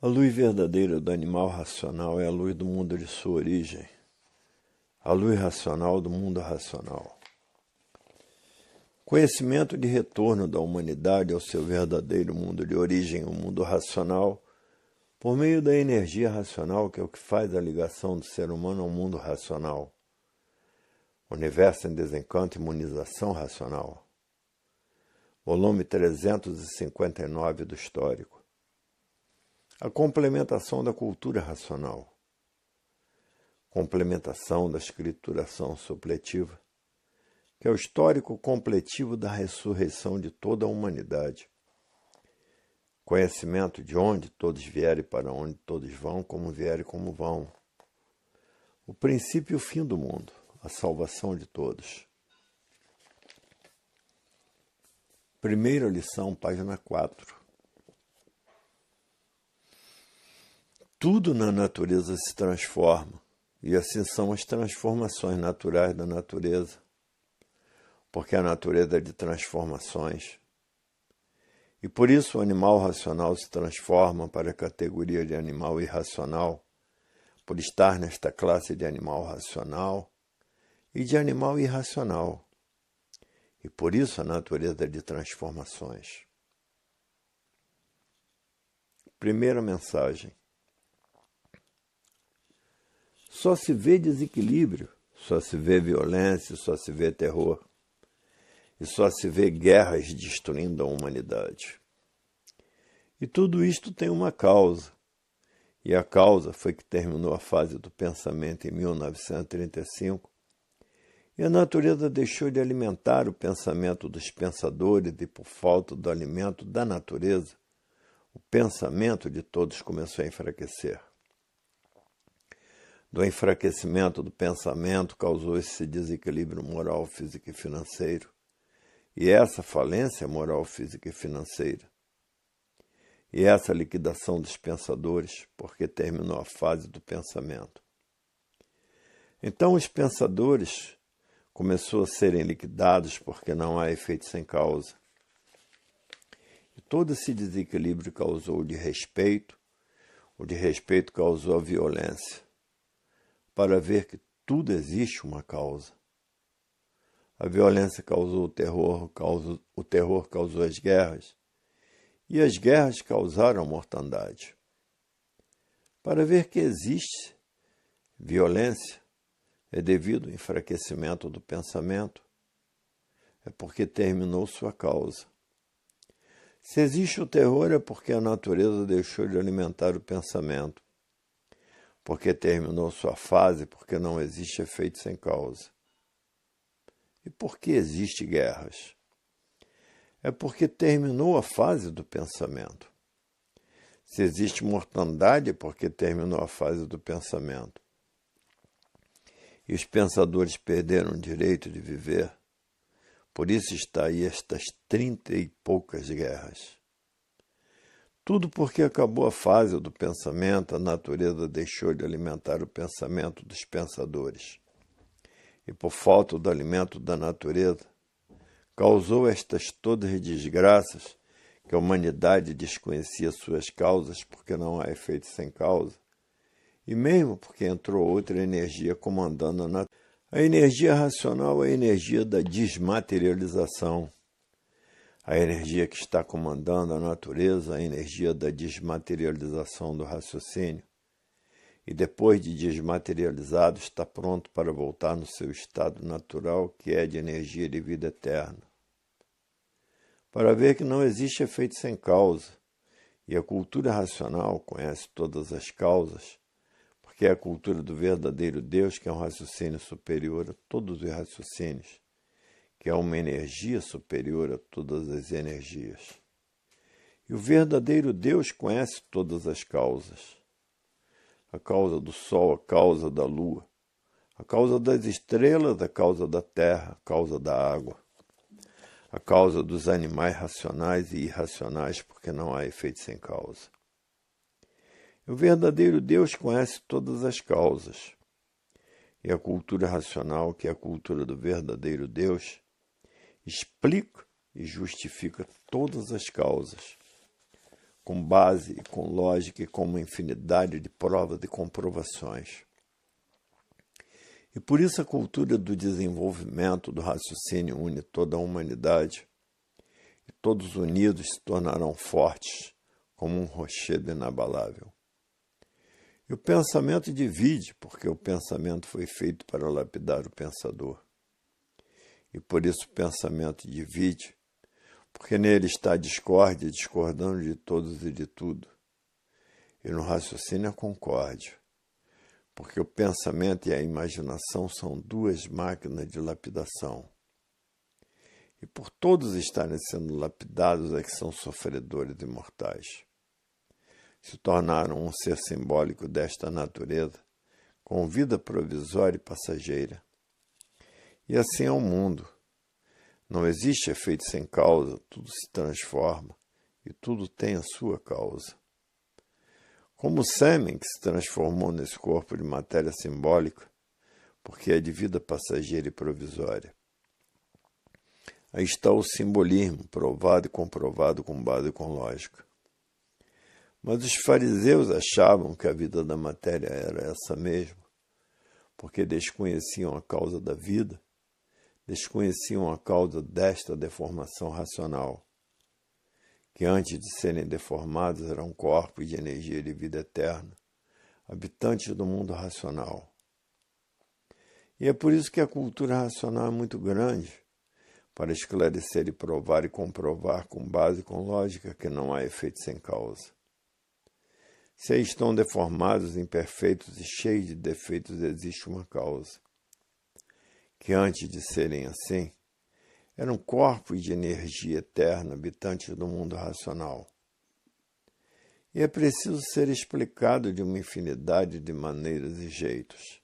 A luz verdadeira do animal racional é a luz do mundo de sua origem, a luz racional do mundo racional. Conhecimento de retorno da humanidade ao seu verdadeiro mundo de origem, o mundo racional, por meio da energia racional, que é o que faz a ligação do ser humano ao mundo racional. Universo em Desencanto e Imunização Racional. Volume 359 do Histórico. A complementação da cultura racional. Complementação da escrituração supletiva, que é o histórico completivo da ressurreição de toda a humanidade. Conhecimento de onde todos vierem e para onde todos vão, como vierem e como vão. O princípio e o fim do mundo, a salvação de todos. Primeira lição, página 4. Tudo na natureza se transforma, e assim são as transformações naturais da natureza, porque a natureza é de transformações. E por isso o animal racional se transforma para a categoria de animal irracional, por estar nesta classe de animal racional e de animal irracional. E por isso a natureza é de transformações. Primeira mensagem. Só se vê desequilíbrio, só se vê violência, só se vê terror. E só se vê guerras destruindo a humanidade. E tudo isto tem uma causa. E a causa foi que terminou a fase do pensamento em 1935, e a natureza deixou de alimentar o pensamento dos pensadores, e por falta do alimento da natureza, o pensamento de todos começou a enfraquecer. Do enfraquecimento do pensamento causou esse desequilíbrio moral, físico e financeiro. E essa falência moral, física e financeira. E essa liquidação dos pensadores, porque terminou a fase do pensamento. Então os pensadores começaram a serem liquidados porque não há efeito sem causa. E todo esse desequilíbrio causou o de respeito causou a violência, para ver que tudo existe uma causa. A violência causou o terror causou as guerras, e as guerras causaram a mortandade. Para ver que existe violência, é devido ao enfraquecimento do pensamento, é porque terminou sua causa. Se existe o terror, é porque a natureza deixou de alimentar o pensamento, porque terminou sua fase, porque não existe efeito sem causa. E por que existe guerras? É porque terminou a fase do pensamento. Se existe mortandade, é porque terminou a fase do pensamento. E os pensadores perderam o direito de viver. Por isso está aí estas 30 e poucas guerras. Tudo porque acabou a fase do pensamento, a natureza deixou de alimentar o pensamento dos pensadores. E por falta do alimento da natureza, causou estas todas as desgraças, que a humanidade desconhecia suas causas, porque não há efeito sem causa, e mesmo porque entrou outra energia comandando a natureza. A energia racional é a energia da desmaterialização. A energia que está comandando a natureza é a energia da desmaterialização do raciocínio. E depois de desmaterializado, está pronto para voltar no seu estado natural, que é de energia de vida eterna. Para ver que não existe efeito sem causa, e a cultura racional conhece todas as causas, porque é a cultura do verdadeiro Deus, que é um raciocínio superior a todos os raciocínios, que é uma energia superior a todas as energias. E o verdadeiro Deus conhece todas as causas. A causa do sol, a causa da lua, a causa das estrelas, a causa da terra, a causa da água, a causa dos animais racionais e irracionais, porque não há efeito sem causa. O verdadeiro Deus conhece todas as causas. E a cultura racional, que é a cultura do verdadeiro Deus, explica e justifica todas as causas, com base e com lógica e com uma infinidade de provas e comprovações. E por isso a cultura do desenvolvimento do raciocínio une toda a humanidade, e todos unidos se tornarão fortes, como um rochedo inabalável. E o pensamento divide, porque o pensamento foi feito para lapidar o pensador. E por isso o pensamento divide, porque nele está a discórdia, discordando de todos e de tudo. E no raciocínio a concórdia, porque o pensamento e a imaginação são duas máquinas de lapidação. E por todos estarem sendo lapidados é que são sofredores imortais. Se tornaram um ser simbólico desta natureza, com vida provisória e passageira. E assim é o mundo. Não existe efeito sem causa, tudo se transforma e tudo tem a sua causa. Como o sêmen que se transformou nesse corpo de matéria simbólica, porque é de vida passageira e provisória. Aí está o simbolismo, provado e comprovado com base e com lógica. Mas os fariseus achavam que a vida da matéria era essa mesma, porque desconheciam a causa da vida, desconheciam a causa desta deformação racional, que antes de serem deformados eram corpos de energia de vida eterna, habitantes do mundo racional. E é por isso que a cultura racional é muito grande, para esclarecer e provar e comprovar com base e com lógica que não há efeito sem causa. Se aí estão deformados, imperfeitos e cheios de defeitos, existe uma causa, que antes de serem assim, eram corpos de energia eterna, habitantes do mundo racional. E é preciso ser explicado de uma infinidade de maneiras e jeitos.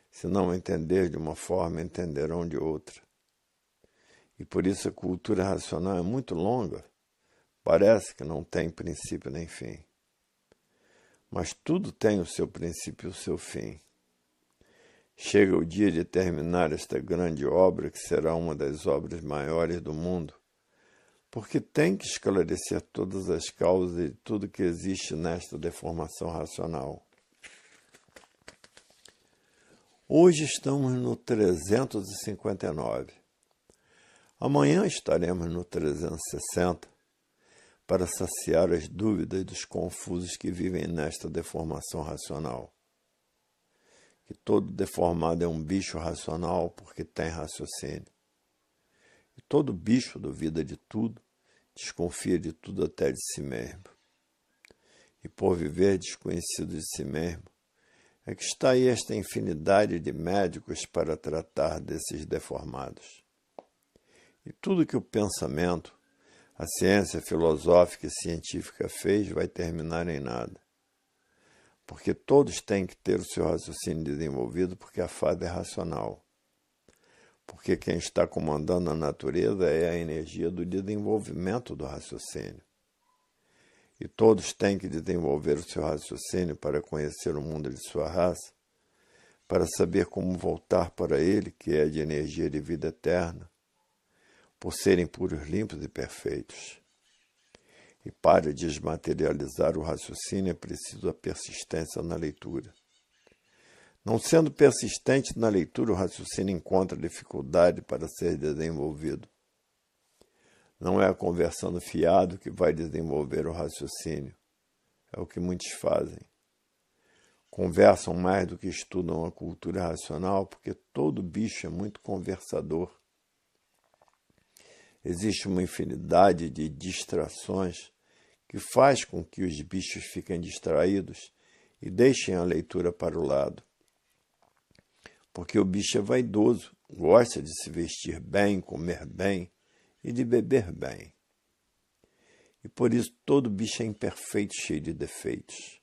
Se não entender de uma forma, entenderão de outra. E por isso a cultura racional é muito longa, parece que não tem princípio nem fim. Mas tudo tem o seu princípio e o seu fim. Chega o dia de terminar esta grande obra, que será uma das obras maiores do mundo, porque tem que esclarecer todas as causas de tudo que existe nesta deformação racional. Hoje estamos no 359. Amanhã estaremos no 360 para saciar as dúvidas dos confusos que vivem nesta deformação racional. Que todo deformado é um bicho racional porque tem raciocínio. E todo bicho duvida de tudo, desconfia de tudo até de si mesmo. E por viver desconhecido de si mesmo, é que está aí esta infinidade de médicos para tratar desses deformados. E tudo que o pensamento, a ciência filosófica e científica fez vai terminar em nada. Porque todos têm que ter o seu raciocínio desenvolvido, porque a fase é racional. Porque quem está comandando a natureza é a energia do desenvolvimento do raciocínio. E todos têm que desenvolver o seu raciocínio para conhecer o mundo de sua raça, para saber como voltar para ele, que é de energia de vida eterna, por serem puros, limpos e perfeitos. E para desmaterializar o raciocínio é preciso a persistência na leitura. Não sendo persistente na leitura, o raciocínio encontra dificuldade para ser desenvolvido. Não é a conversão do fiado que vai desenvolver o raciocínio. É o que muitos fazem. Conversam mais do que estudam a cultura racional, porque todo bicho é muito conversador. Existe uma infinidade de distrações que faz com que os bichos fiquem distraídos e deixem a leitura para o lado. Porque o bicho é vaidoso, gosta de se vestir bem, comer bem e de beber bem. E por isso todo bicho é imperfeito, cheio de defeitos.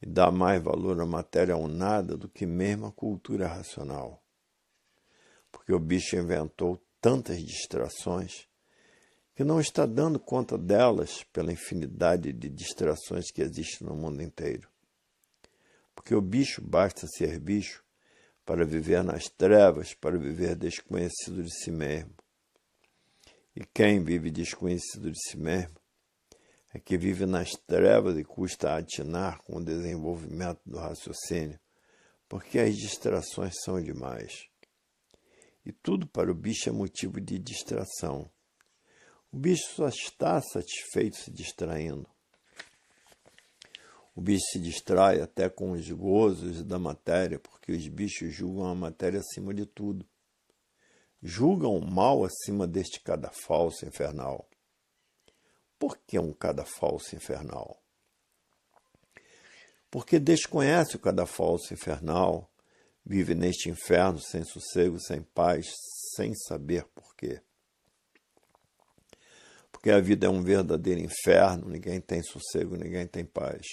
E dá mais valor à matéria ao nada do que mesmo à cultura racional. Porque o bicho inventou tantas distrações que não está dando conta delas pela infinidade de distrações que existem no mundo inteiro. Porque o bicho basta ser bicho para viver nas trevas, para viver desconhecido de si mesmo. E quem vive desconhecido de si mesmo é que vive nas trevas e custa a atinar com o desenvolvimento do raciocínio, porque as distrações são demais. E tudo para o bicho é motivo de distração. O bicho só está satisfeito se distraindo. O bicho se distrai até com os gozos da matéria, porque os bichos julgam a matéria acima de tudo. Julgam o mal acima deste cadafalso infernal. Por que um cadafalso infernal? Porque desconhece o cadafalso infernal, vive neste inferno sem sossego, sem paz, sem saber por quê. Porque a vida é um verdadeiro inferno, ninguém tem sossego, ninguém tem paz.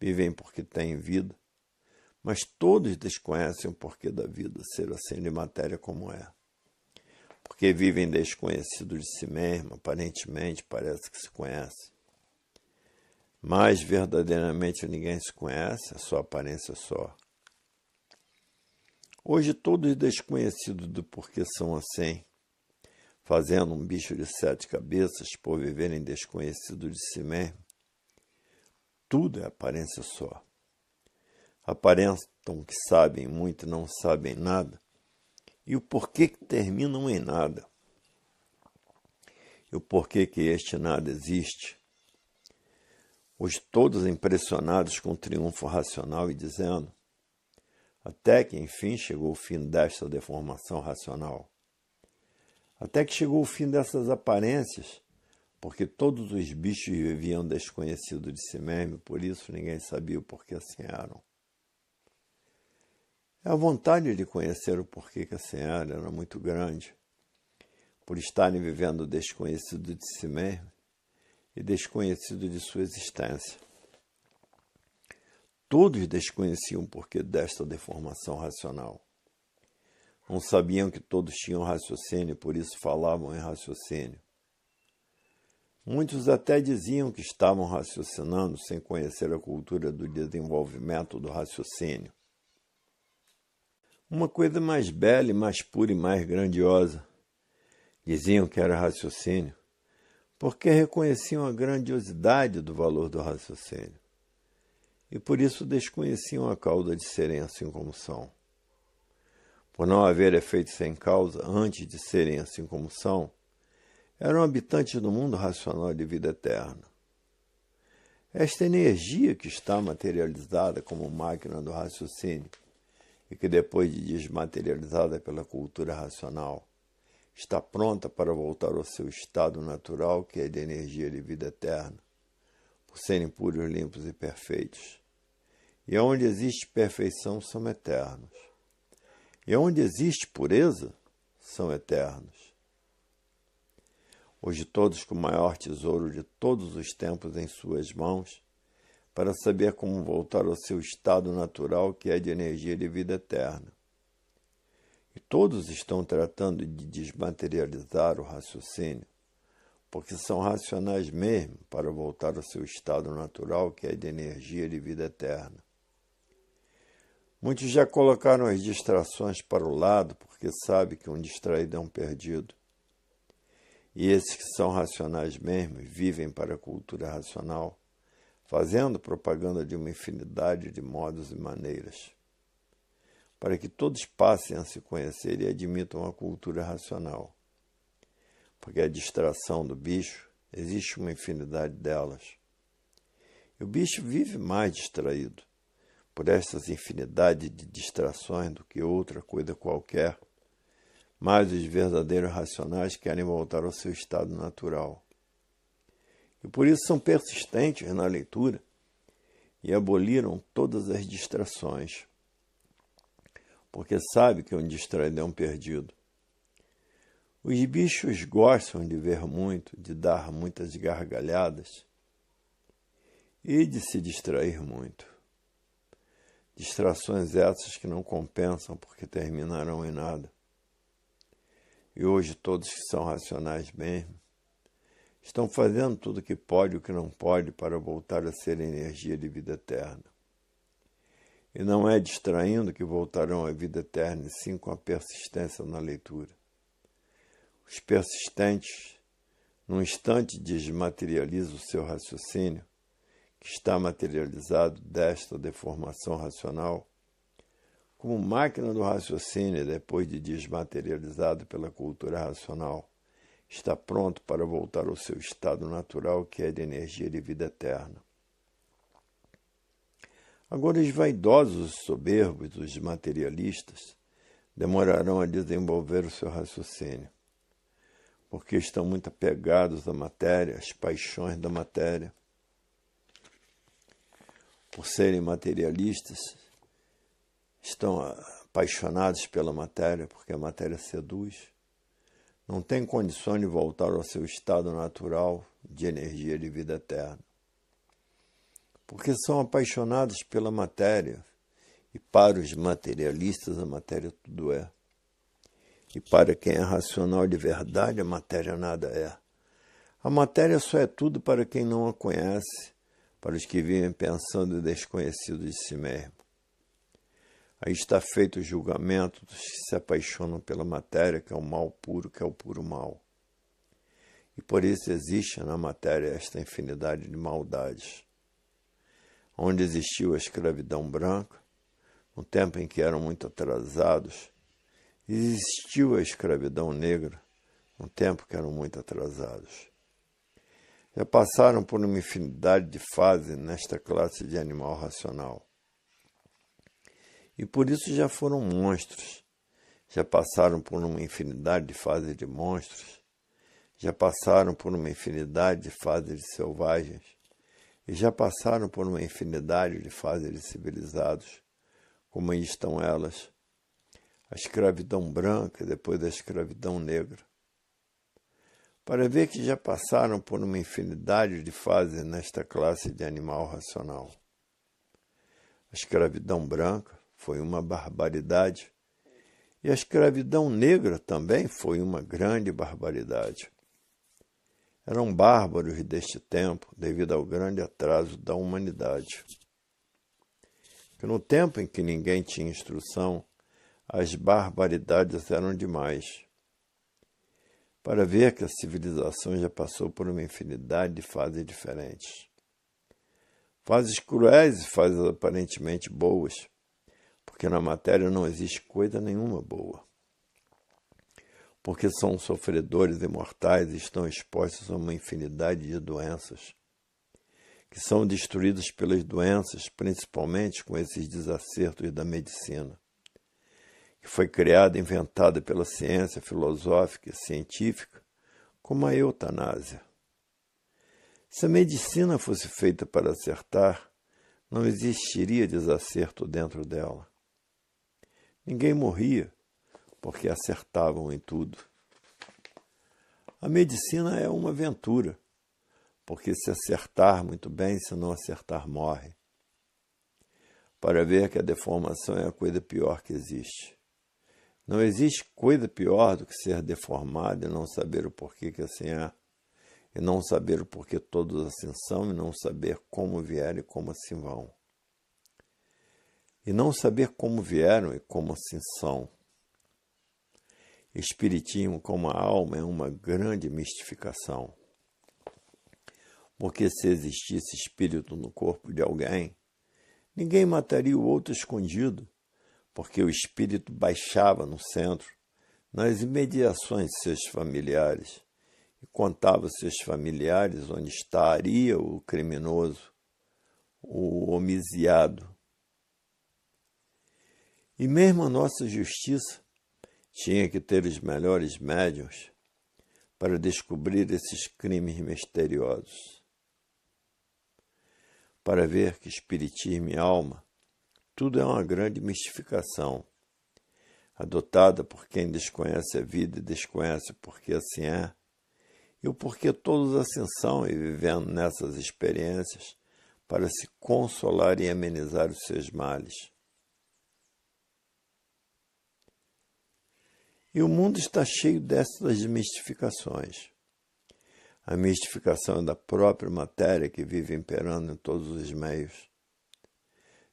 Vivem porque têm vida, mas todos desconhecem o porquê da vida ser assim de matéria como é. Porque vivem desconhecidos de si mesmo, aparentemente parece que se conhece. Mas verdadeiramente ninguém se conhece, a sua aparência só. Hoje todos desconhecidos do porquê são assim, fazendo um bicho de 7 cabeças por viverem desconhecidos de si mesmo. Tudo é aparência só. Aparentam que sabem muito e não sabem nada. E o porquê que terminam em nada. E o porquê que este nada existe. Hoje todos impressionados com o triunfo racional e dizendo, até que enfim chegou o fim desta deformação racional. Até que chegou o fim dessas aparências, porque todos os bichos viviam desconhecidos de si mesmo, por isso ninguém sabia o porquê assim eram. A vontade de conhecer o porquê que assim era muito grande, por estarem vivendo desconhecido de si mesmo e desconhecido de sua existência. Todos desconheciam o porquê desta deformação racional. Não sabiam que todos tinham raciocínio, por isso falavam em raciocínio. Muitos até diziam que estavam raciocinando sem conhecer a cultura do desenvolvimento do raciocínio. Uma coisa mais bela e mais pura e mais grandiosa. Diziam que era raciocínio, porque reconheciam a grandiosidade do valor do raciocínio. E por isso desconheciam a causa de serem assim como são. Por não haver efeito sem causa antes de serem assim como são, eram habitantes do mundo racional de vida eterna. Esta energia que está materializada como máquina do raciocínio e que depois de desmaterializada pela cultura racional, está pronta para voltar ao seu estado natural, que é de energia de vida eterna, por serem puros, limpos e perfeitos. E onde existe perfeição são eternos. E onde existe pureza são eternos. Hoje todos com o maior tesouro de todos os tempos em suas mãos, para saber como voltar ao seu estado natural, que é de energia de vida eterna. E todos estão tratando de desmaterializar o raciocínio, porque são racionais mesmo para voltar ao seu estado natural, que é de energia de vida eterna. Muitos já colocaram as distrações para o lado, porque sabem que um distraído é um perdido. E esses que são racionais mesmo vivem para a cultura racional, fazendo propaganda de uma infinidade de modos e maneiras, para que todos passem a se conhecer e admitam a cultura racional. Porque a distração do bicho, existe uma infinidade delas. E o bicho vive mais distraído por estas infinidades de distrações do que outra coisa qualquer, mas os verdadeiros racionais querem voltar ao seu estado natural. E por isso são persistentes na leitura e aboliram todas as distrações, porque sabe que um distraído é um perdido. Os bichos gostam de ver muito, de dar muitas gargalhadas e de se distrair muito. Distrações essas que não compensam porque terminarão em nada. E hoje todos que são racionais mesmo estão fazendo tudo o que pode e o que não pode para voltar a ser energia de vida eterna. E não é distraindo que voltarão à vida eterna, e sim com a persistência na leitura. Os persistentes num instante desmaterializa o seu raciocínio, que está materializado desta deformação racional, como máquina do raciocínio, depois de desmaterializado pela cultura racional, está pronto para voltar ao seu estado natural, que é de energia de vida eterna. Agora, os vaidosos, os soberbos, os materialistas, demorarão a desenvolver o seu raciocínio, porque estão muito apegados à matéria, às paixões da matéria. Por serem materialistas, estão apaixonados pela matéria, porque a matéria seduz. Não têm condições de voltar ao seu estado natural de energia de vida eterna. Porque são apaixonados pela matéria. E para os materialistas, a matéria tudo é. E para quem é racional de verdade, a matéria nada é. A matéria só é tudo para quem não a conhece, para os que vivem pensando desconhecidos de si mesmo. Aí está feito o julgamento dos que se apaixonam pela matéria, que é o mal puro, que é o puro mal. E por isso existe na matéria esta infinidade de maldades. Onde existiu a escravidão branca, no tempo em que eram muito atrasados, existiu a escravidão negra, no tempo que eram muito atrasados. Já passaram por uma infinidade de fases nesta classe de animal racional. E por isso já foram monstros, já passaram por uma infinidade de fases de monstros, já passaram por uma infinidade de fases de selvagens, e já passaram por uma infinidade de fases de civilizados, como aí estão elas, a escravidão branca e depois a escravidão negra. Para ver que já passaram por uma infinidade de fases nesta classe de animal racional. A escravidão branca foi uma barbaridade, e a escravidão negra também foi uma grande barbaridade. Eram bárbaros deste tempo, devido ao grande atraso da humanidade. Que no tempo em que ninguém tinha instrução, as barbaridades eram demais. Para ver que a civilização já passou por uma infinidade de fases diferentes. Fases cruéis e fases aparentemente boas, porque na matéria não existe coisa nenhuma boa. Porque são sofredores imortais e estão expostos a uma infinidade de doenças, que são destruídas pelas doenças, principalmente com esses desacertos da medicina, que foi criada e inventada pela ciência filosófica e científica como a eutanásia. Se a medicina fosse feita para acertar, não existiria desacerto dentro dela. Ninguém morria, porque acertavam em tudo. A medicina é uma aventura, porque se acertar muito bem, se não acertar, morre. Para ver que a deformação é a coisa pior que existe. Não existe coisa pior do que ser deformado e não saber o porquê que assim é, e não saber o porquê todos assim são, e não saber como vieram e como assim vão. E não saber como vieram e como assim são. Espiritismo como a alma é uma grande mistificação. Porque se existisse espírito no corpo de alguém, ninguém mataria o outro escondido, porque o espírito baixava no centro, nas imediações de seus familiares, e contava aos seus familiares onde estaria o criminoso, o homiciado. E mesmo a nossa justiça tinha que ter os melhores médiuns para descobrir esses crimes misteriosos. Para ver que espiritismo e alma, tudo é uma grande mistificação, adotada por quem desconhece a vida e desconhece o porquê assim é, e o porquê todos assim são, e vivendo nessas experiências para se consolar e amenizar os seus males. E o mundo está cheio dessas mistificações. A mistificação da própria matéria que vive imperando em todos os meios.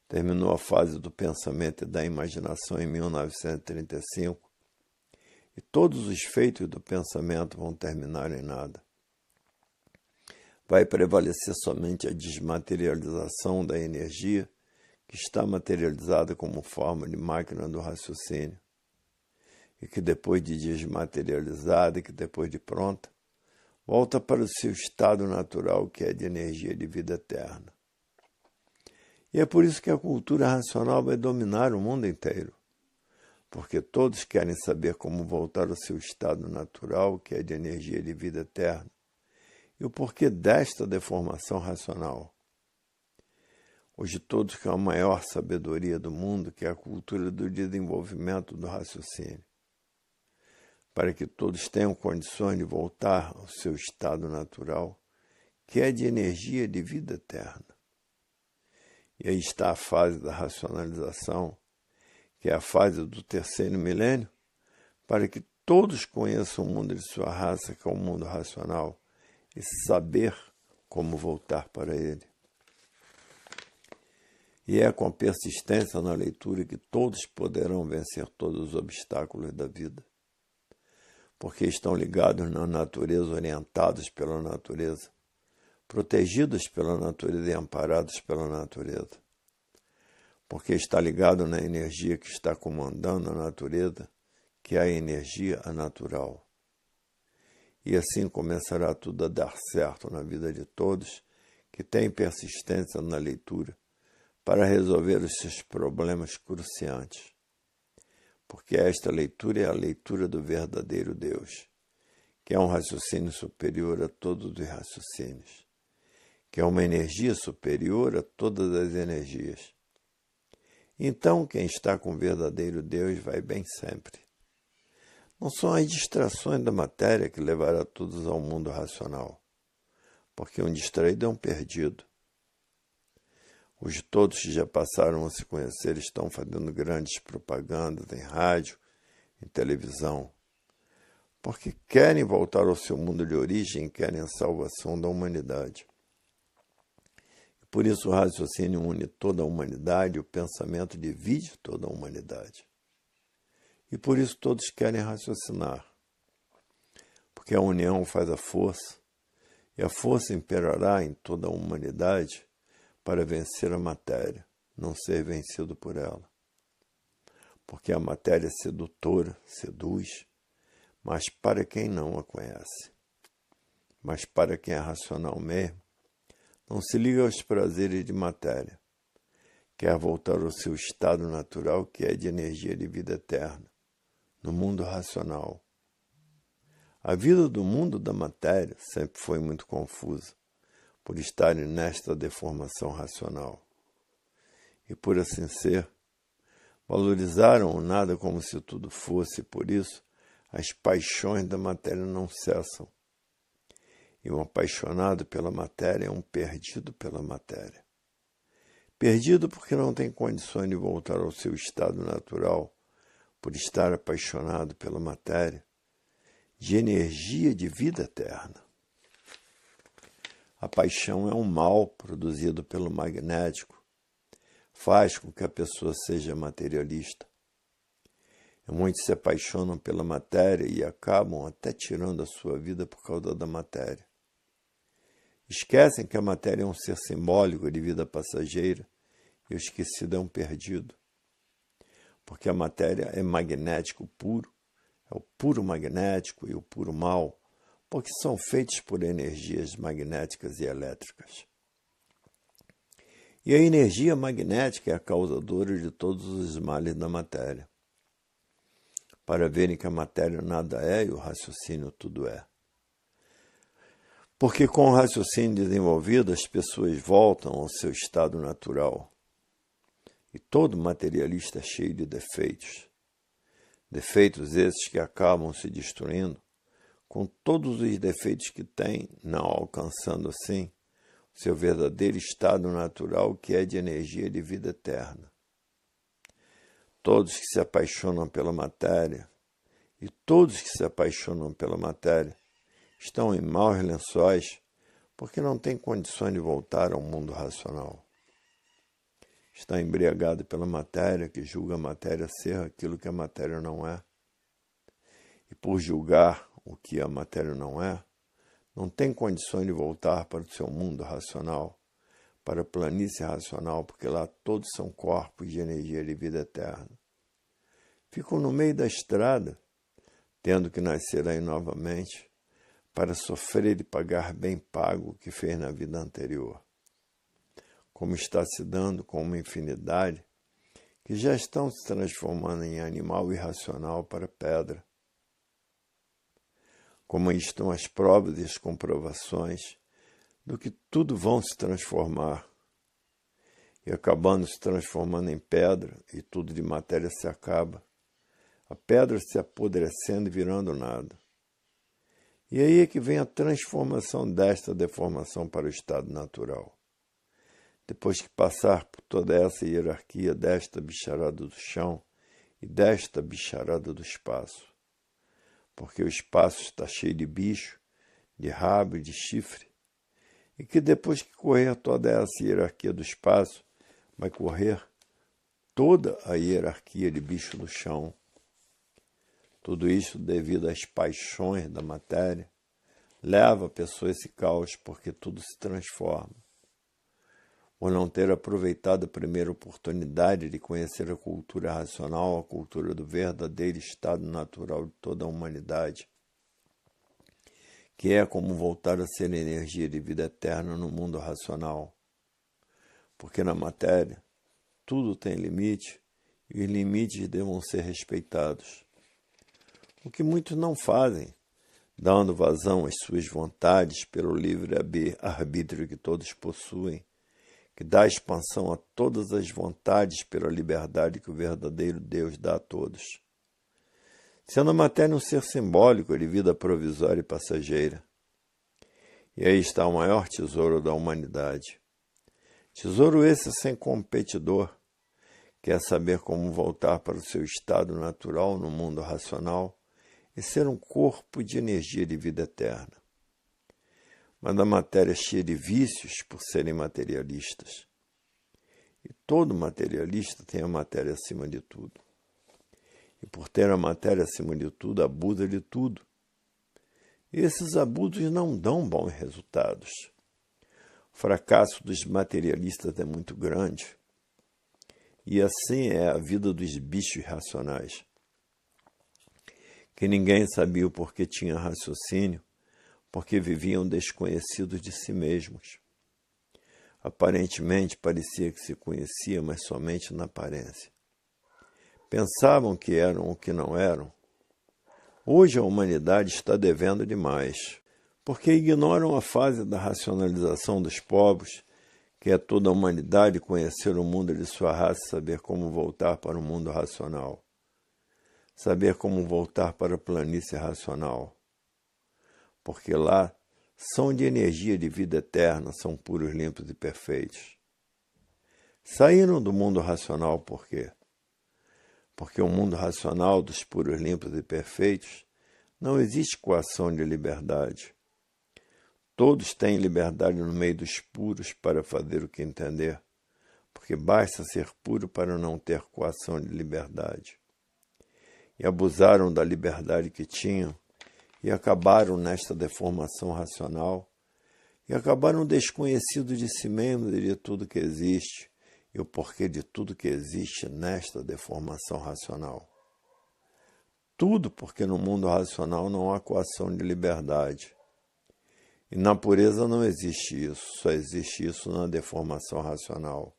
Terminou a fase do pensamento e da imaginação em 1935, e todos os feitos do pensamento vão terminar em nada. vai prevalecer somente a desmaterialização da energia que está materializada como forma de máquina do raciocínio, e que depois de desmaterializada, e que depois de pronta, volta para o seu estado natural, que é de energia de vida eterna. E é por isso que a cultura racional vai dominar o mundo inteiro, porque todos querem saber como voltar ao seu estado natural, que é de energia de vida eterna, e o porquê desta deformação racional. Hoje todos querem a maior sabedoria do mundo, que é a cultura do desenvolvimento do raciocínio, para que todos tenham condições de voltar ao seu estado natural, que é de energia de vida eterna. E aí está a fase da racionalização, que é a fase do terceiro milênio, para que todos conheçam o mundo de sua raça, que é o mundo racional, e saber como voltar para ele. E é com persistência na leitura que todos poderão vencer todos os obstáculos da vida, porque estão ligados na natureza, orientados pela natureza, protegidos pela natureza e amparados pela natureza, porque está ligado na energia que está comandando a natureza, que é a energia natural. E assim começará tudo a dar certo na vida de todos que têm persistência na leitura para resolver os seus problemas cruciantes. Porque esta leitura é a leitura do verdadeiro Deus, que é um raciocínio superior a todos os raciocínios, que é uma energia superior a todas as energias. Então, quem está com o verdadeiro Deus vai bem sempre. Não são as distrações da matéria que levará todos ao mundo racional, porque um distraído é um perdido. Hoje todos que já passaram a se conhecer estão fazendo grandes propagandas em rádio, em televisão, porque querem voltar ao seu mundo de origem e querem a salvação da humanidade. Por isso o raciocínio une toda a humanidade, o pensamento divide toda a humanidade. E por isso todos querem raciocinar, porque a união faz a força, e a força imperará em toda a humanidade para vencer a matéria, não ser vencido por ela. Porque a matéria é sedutora, seduz, mas para quem não a conhece. Mas para quem é racional mesmo, não se liga aos prazeres de matéria, quer voltar ao seu estado natural, que é de energia de vida eterna, no mundo racional. A vida do mundo da matéria sempre foi muito confusa, por estarem nesta deformação racional. E por assim ser, valorizaram o nada como se tudo fosse, e por isso as paixões da matéria não cessam. E um apaixonado pela matéria é um perdido pela matéria. Perdido porque não tem condições de voltar ao seu estado natural, por estar apaixonado pela matéria, de energia de vida eterna. A paixão é um mal produzido pelo magnético, faz com que a pessoa seja materialista. E muitos se apaixonam pela matéria e acabam até tirando a sua vida por causa da matéria. Esquecem que a matéria é um ser simbólico de vida passageira e o esquecido é um perdido. Porque a matéria é magnético puro, é o puro magnético e o puro mal, porque são feitos por energias magnéticas e elétricas. E a energia magnética é a causadora de todos os males da matéria. Para verem que a matéria nada é e o raciocínio tudo é. Porque com o raciocínio desenvolvido, as pessoas voltam ao seu estado natural. E todo materialista é cheio de defeitos. Defeitos esses que acabam se destruindo, com todos os defeitos que tem, não alcançando assim o seu verdadeiro estado natural, que é de energia de vida eterna. Todos que se apaixonam pela matéria, e todos que se apaixonam pela matéria, estão em maus lençóis, porque não têm condições de voltar ao mundo racional. Está embriagado pela matéria, que julga a matéria ser aquilo que a matéria não é. E por julgar o que a matéria não é, não tem condições de voltar para o seu mundo racional, para a planície racional, porque lá todos são corpos de energia de vida eterna. Ficam no meio da estrada, tendo que nascer aí novamente, para sofrer e pagar bem pago o que fez na vida anterior. Como está se dando com uma infinidade, que já estão se transformando em animal irracional para pedra. Como aí estão as provas e as comprovações do que tudo vão se transformar, e acabando se transformando em pedra, e tudo de matéria se acaba, a pedra se apodrecendo e virando nada. E aí é que vem a transformação desta deformação para o estado natural. Depois que passar por toda essa hierarquia desta bicharada do chão e desta bicharada do espaço, porque o espaço está cheio de bicho, de rabo e de chifre, e que depois que correr toda essa hierarquia do espaço, vai correr toda a hierarquia de bicho do chão. Tudo isso devido às paixões da matéria, leva a pessoa a esse caos porque tudo se transforma. Por não ter aproveitado a primeira oportunidade de conhecer a cultura racional, a cultura do verdadeiro estado natural de toda a humanidade, que é como voltar a ser energia de vida eterna no mundo racional. Porque na matéria, tudo tem limite e os limites devam ser respeitados. O que muitos não fazem, dando vazão às suas vontades pelo livre-arbítrio que todos possuem, que dá expansão a todas as vontades pela liberdade que o verdadeiro Deus dá a todos. Sendo a matéria um ser simbólico de vida provisória e passageira. E aí está o maior tesouro da humanidade. Tesouro esse sem competidor, que é saber como voltar para o seu estado natural no mundo racional e ser um corpo de energia de vida eterna. Mas a matéria é cheia de vícios por serem materialistas. E todo materialista tem a matéria acima de tudo. E por ter a matéria acima de tudo, abusa de tudo. E esses abusos não dão bons resultados. O fracasso dos materialistas é muito grande. E assim é a vida dos bichos racionais, que ninguém sabia o porquê tinha raciocínio, porque viviam desconhecidos de si mesmos. Aparentemente parecia que se conhecia, mas somente na aparência. Pensavam que eram o que não eram. Hoje a humanidade está devendo demais, porque ignoram a fase da racionalização dos povos, que é toda a humanidade conhecer o mundo de sua raça e saber como voltar para o mundo racional. Saber como voltar para a planície racional. Porque lá são de energia de vida eterna, são puros, limpos e perfeitos. Saíram do mundo racional por quê? Porque o mundo racional dos puros, limpos e perfeitos não existe coação de liberdade. Todos têm liberdade no meio dos puros para fazer o que entender, porque basta ser puro para não ter coação de liberdade. E abusaram da liberdade que tinham, e acabaram nesta deformação racional, e acabaram desconhecidos de si mesmos e de tudo que existe, e o porquê de tudo que existe nesta deformação racional. Tudo porque no mundo racional não há coação de liberdade. E na pureza não existe isso, só existe isso na deformação racional.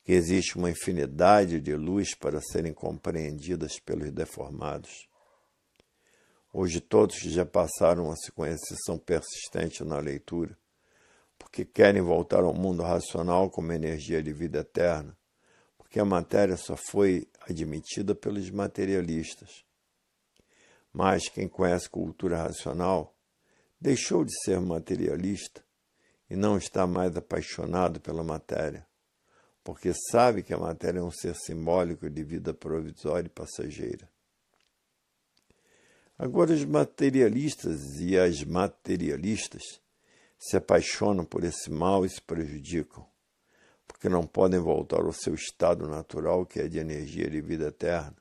Que existe uma infinidade de luz para serem compreendidas pelos deformados. Hoje todos que já passaram a se conhecer são persistentes na leitura, porque querem voltar ao mundo racional como energia de vida eterna, porque a matéria só foi admitida pelos materialistas. Mas quem conhece cultura racional deixou de ser materialista e não está mais apaixonado pela matéria, porque sabe que a matéria é um ser simbólico de vida provisória e passageira. Agora os materialistas e as materialistas se apaixonam por esse mal e se prejudicam, porque não podem voltar ao seu estado natural, que é de energia de vida eterna,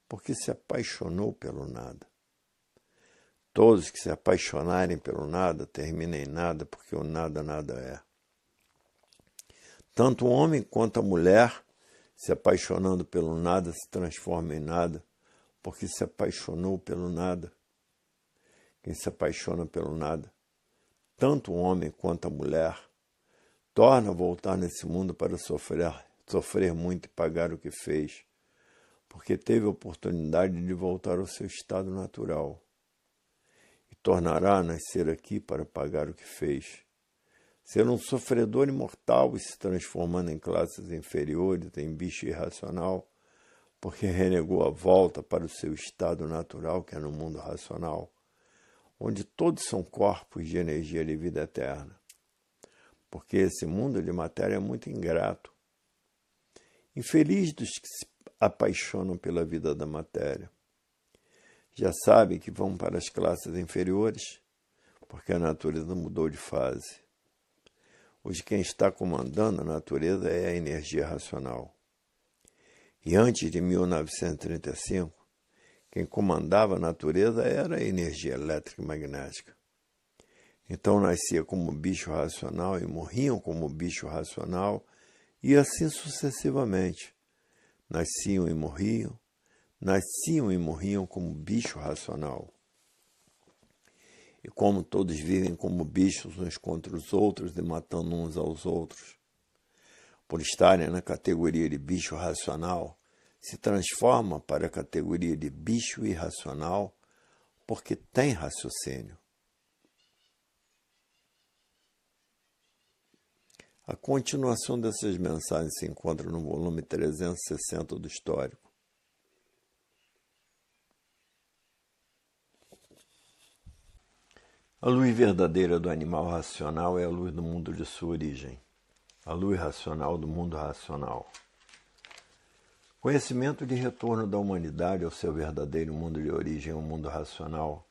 porque se apaixonou pelo nada. todos que se apaixonarem pelo nada terminem em nada, porque o nada, nada é. Tanto o homem quanto a mulher, se apaixonando pelo nada, se transforma em nada, porque se apaixonou pelo nada. Quem se apaixona pelo nada, tanto o homem quanto a mulher, torna a voltar nesse mundo para sofrer muito e pagar o que fez, porque teve a oportunidade de voltar ao seu estado natural. E tornará a nascer aqui para pagar o que fez. Ser um sofredor imortal e se transformando em classes inferiores, em bicho irracional, porque renegou a volta para o seu estado natural, que é no mundo racional, onde todos são corpos de energia de vida eterna. Porque esse mundo de matéria é muito ingrato. Infeliz dos que se apaixonam pela vida da matéria. Já sabem que vão para as classes inferiores, porque a natureza mudou de fase. Hoje quem está comandando a natureza é a energia racional. E antes de 1935, quem comandava a natureza era a energia elétrica e magnética. Então nascia como bicho racional e morriam como bicho racional, e assim sucessivamente. Nasciam e morriam como bicho racional. E como todos vivem como bichos uns contra os outros e matando uns aos outros, por estarem na categoria de bicho racional, se transforma para a categoria de bicho irracional, porque tem raciocínio. A continuação dessas mensagens se encontra no volume 360 do Histórico. A luz verdadeira do animal racional é a luz do mundo de sua origem, a luz racional do mundo racional. Conhecimento de retorno da humanidade ao seu verdadeiro mundo de origem, o mundo racional,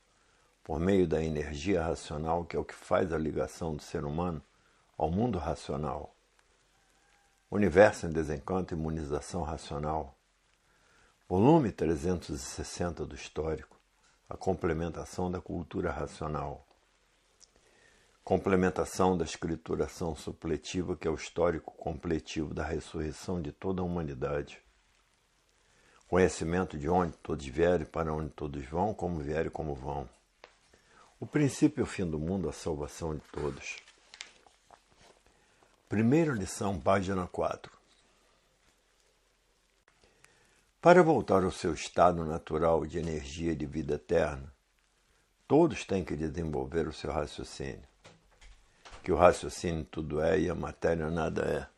por meio da energia racional, que é o que faz a ligação do ser humano ao mundo racional. Universo em Desencanto e Imunização Racional. Volume 360 do Histórico. A complementação da cultura racional. Complementação da escrituração supletiva, que é o histórico completivo da ressurreição de toda a humanidade. Conhecimento de onde todos vierem, para onde todos vão, como vierem e como vão. O princípio e o fim do mundo, a salvação de todos. Primeira lição, página 4. Para voltar ao seu estado natural de energia e de vida eterna, todos têm que desenvolver o seu raciocínio. Que o raciocínio tudo é e a matéria nada é.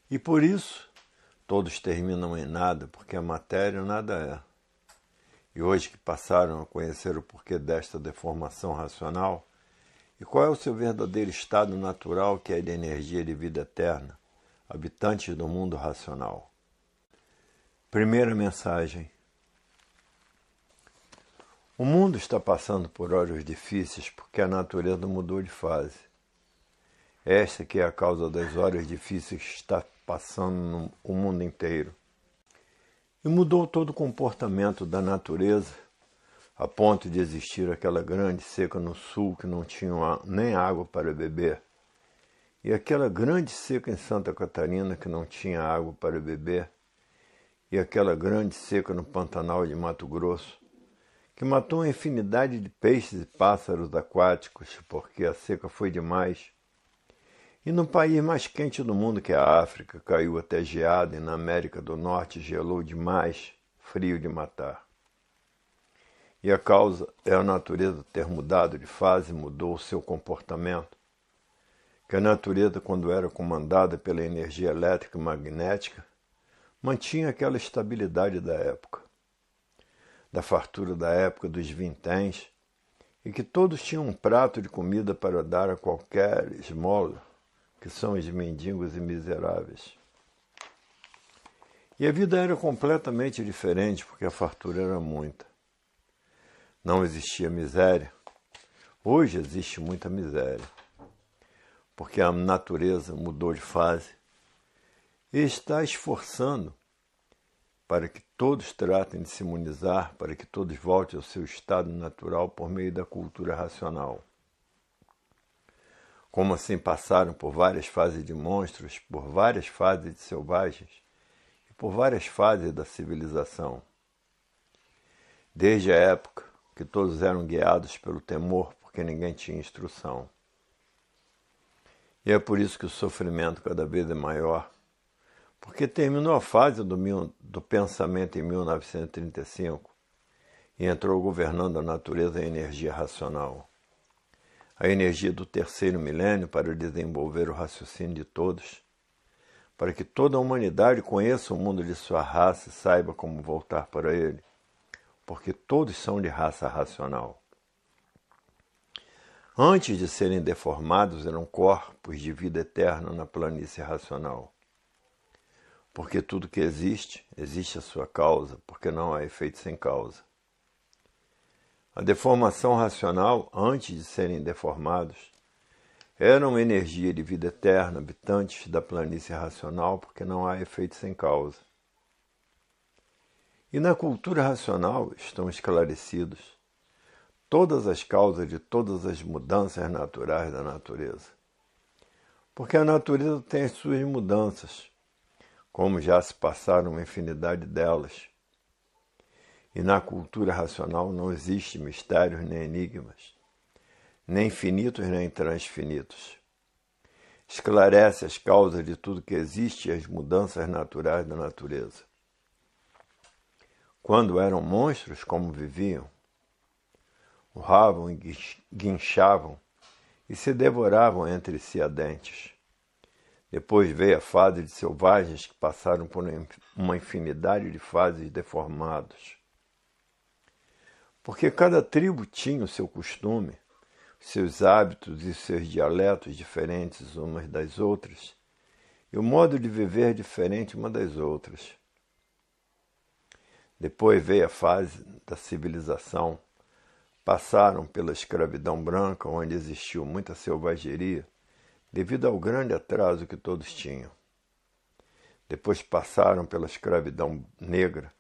E por isso, todos terminam em nada, porque a matéria nada é. E hoje que passaram a conhecer o porquê desta deformação racional, e qual é o seu verdadeiro estado natural, que é de energia de vida eterna, habitantes do mundo racional. Primeira mensagem. O mundo está passando por horas difíceis porque a natureza mudou de fase. Esta que é a causa das horas difíceis que está passando no mundo inteiro. E mudou todo o comportamento da natureza, a ponto de existir aquela grande seca no sul que não tinha nem água para beber, e aquela grande seca em Santa Catarina que não tinha água para beber, e aquela grande seca no Pantanal de Mato Grosso, que matou uma infinidade de peixes e pássaros aquáticos, porque a seca foi demais. E no país mais quente do mundo, que é a África, caiu até geada, e na América do Norte gelou demais, frio de matar. E a causa é a natureza ter mudado de fase, mudou o seu comportamento. Que a natureza, quando era comandada pela energia elétrica e magnética, mantinha aquela estabilidade da época, da fartura da época dos vinténs, e que todos tinham um prato de comida para dar a qualquer esmola, que são os mendigos e miseráveis. E a vida era completamente diferente, porque a fartura era muita. Não existia miséria. Hoje existe muita miséria, porque a natureza mudou de fase e está esforçando para que todos tratem de se imunizar, para que todos voltem ao seu estado natural por meio da cultura racional. Como assim passaram por várias fases de monstros, por várias fases de selvagens e por várias fases da civilização. Desde a época que todos eram guiados pelo temor, porque ninguém tinha instrução. E é por isso que o sofrimento cada vez é maior, porque terminou a fase do pensamento em 1935 e entrou governando a natureza e a energia racional. A energia do terceiro milênio para desenvolver o raciocínio de todos, para que toda a humanidade conheça o mundo de sua raça e saiba como voltar para ele, porque todos são de raça racional. Antes de serem deformados, eram corpos de vida eterna na planície racional. Porque tudo que existe, existe a sua causa, porque não há efeito sem causa. A deformação racional, antes de serem deformados, era uma energia de vida eterna, habitantes da planície racional, porque não há efeito sem causa. E na cultura racional estão esclarecidos todas as causas de todas as mudanças naturais da natureza. Porque a natureza tem as suas mudanças, como já se passaram uma infinidade delas. E na cultura racional não existe mistérios nem enigmas, nem infinitos nem transfinitos. Esclarece as causas de tudo que existe e as mudanças naturais da natureza. Quando eram monstros, como viviam? Urravam e guinchavam e se devoravam entre si a dentes. Depois veio a fase de selvagens que passaram por uma infinidade de fases deformados. Porque cada tribo tinha o seu costume, os seus hábitos e os seus dialetos diferentes umas das outras, e o modo de viver diferente uma das outras. Depois veio a fase da civilização. Passaram pela escravidão branca, onde existiu muita selvageria, devido ao grande atraso que todos tinham. Depois passaram pela escravidão negra,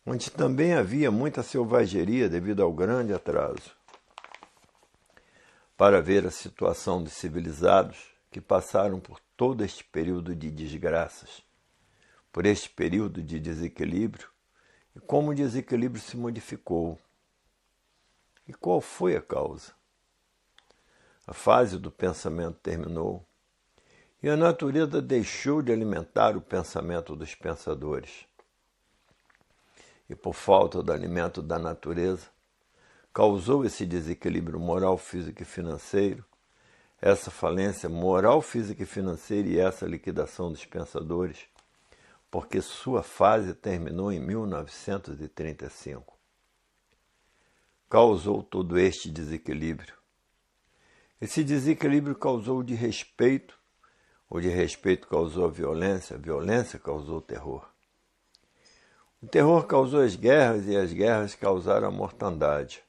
onde também havia muita selvageria devido ao grande atraso. Para ver a situação dos civilizados que passaram por todo este período de desgraças, por este período de desequilíbrio, e como o desequilíbrio se modificou. E qual foi a causa? A fase do pensamento terminou e a natureza deixou de alimentar o pensamento dos pensadores. E por falta do alimento da natureza, causou esse desequilíbrio moral, físico e financeiro, essa falência moral, física e financeira e essa liquidação dos pensadores, porque sua fase terminou em 1935. Causou todo este desequilíbrio. Esse desequilíbrio causou o desrespeito causou a violência causou o terror. O terror causou as guerras e as guerras causaram a mortandade.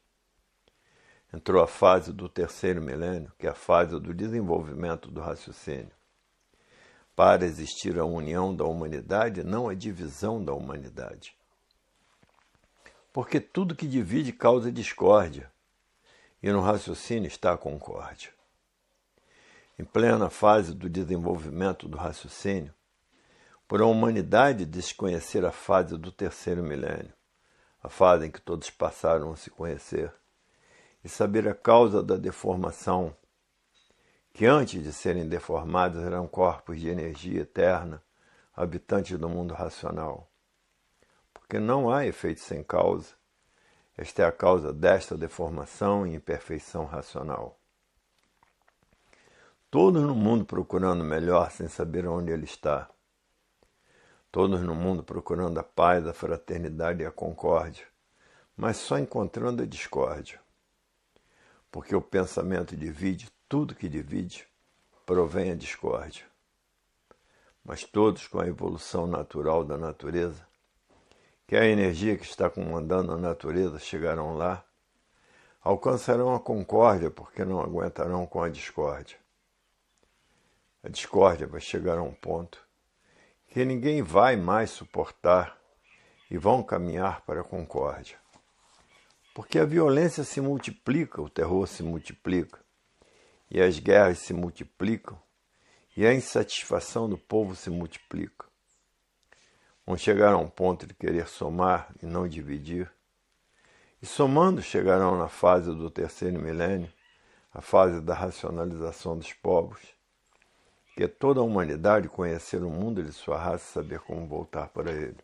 Entrou a fase do terceiro milênio, que é a fase do desenvolvimento do raciocínio. Para existir a união da humanidade, não a divisão da humanidade. Porque tudo que divide causa discórdia, e no raciocínio está a concórdia. Em plena fase do desenvolvimento do raciocínio, por a humanidade desconhecer a fase do terceiro milênio, a fase em que todos passaram a se conhecer, e saber a causa da deformação, que antes de serem deformados eram corpos de energia eterna, habitantes do mundo racional. Porque não há efeito sem causa. Esta é a causa desta deformação e imperfeição racional. Todos no mundo procurando o melhor sem saber onde ele está. Todos no mundo procurando a paz, a fraternidade e a concórdia, mas só encontrando a discórdia. Porque o pensamento divide, tudo que divide provém a discórdia. Mas todos com a evolução natural da natureza, que é a energia que está comandando a natureza, chegarão lá, alcançarão a concórdia porque não aguentarão com a discórdia. A discórdia vai chegar a um ponto que ninguém vai mais suportar e vão caminhar para a concórdia. Porque a violência se multiplica, o terror se multiplica, e as guerras se multiplicam, e a insatisfação do povo se multiplica. Vão chegar a um ponto de querer somar e não dividir, e somando chegarão na fase do terceiro milênio, a fase da racionalização dos povos, que é toda a humanidade conhecer o mundo de sua raça e saber como voltar para ele.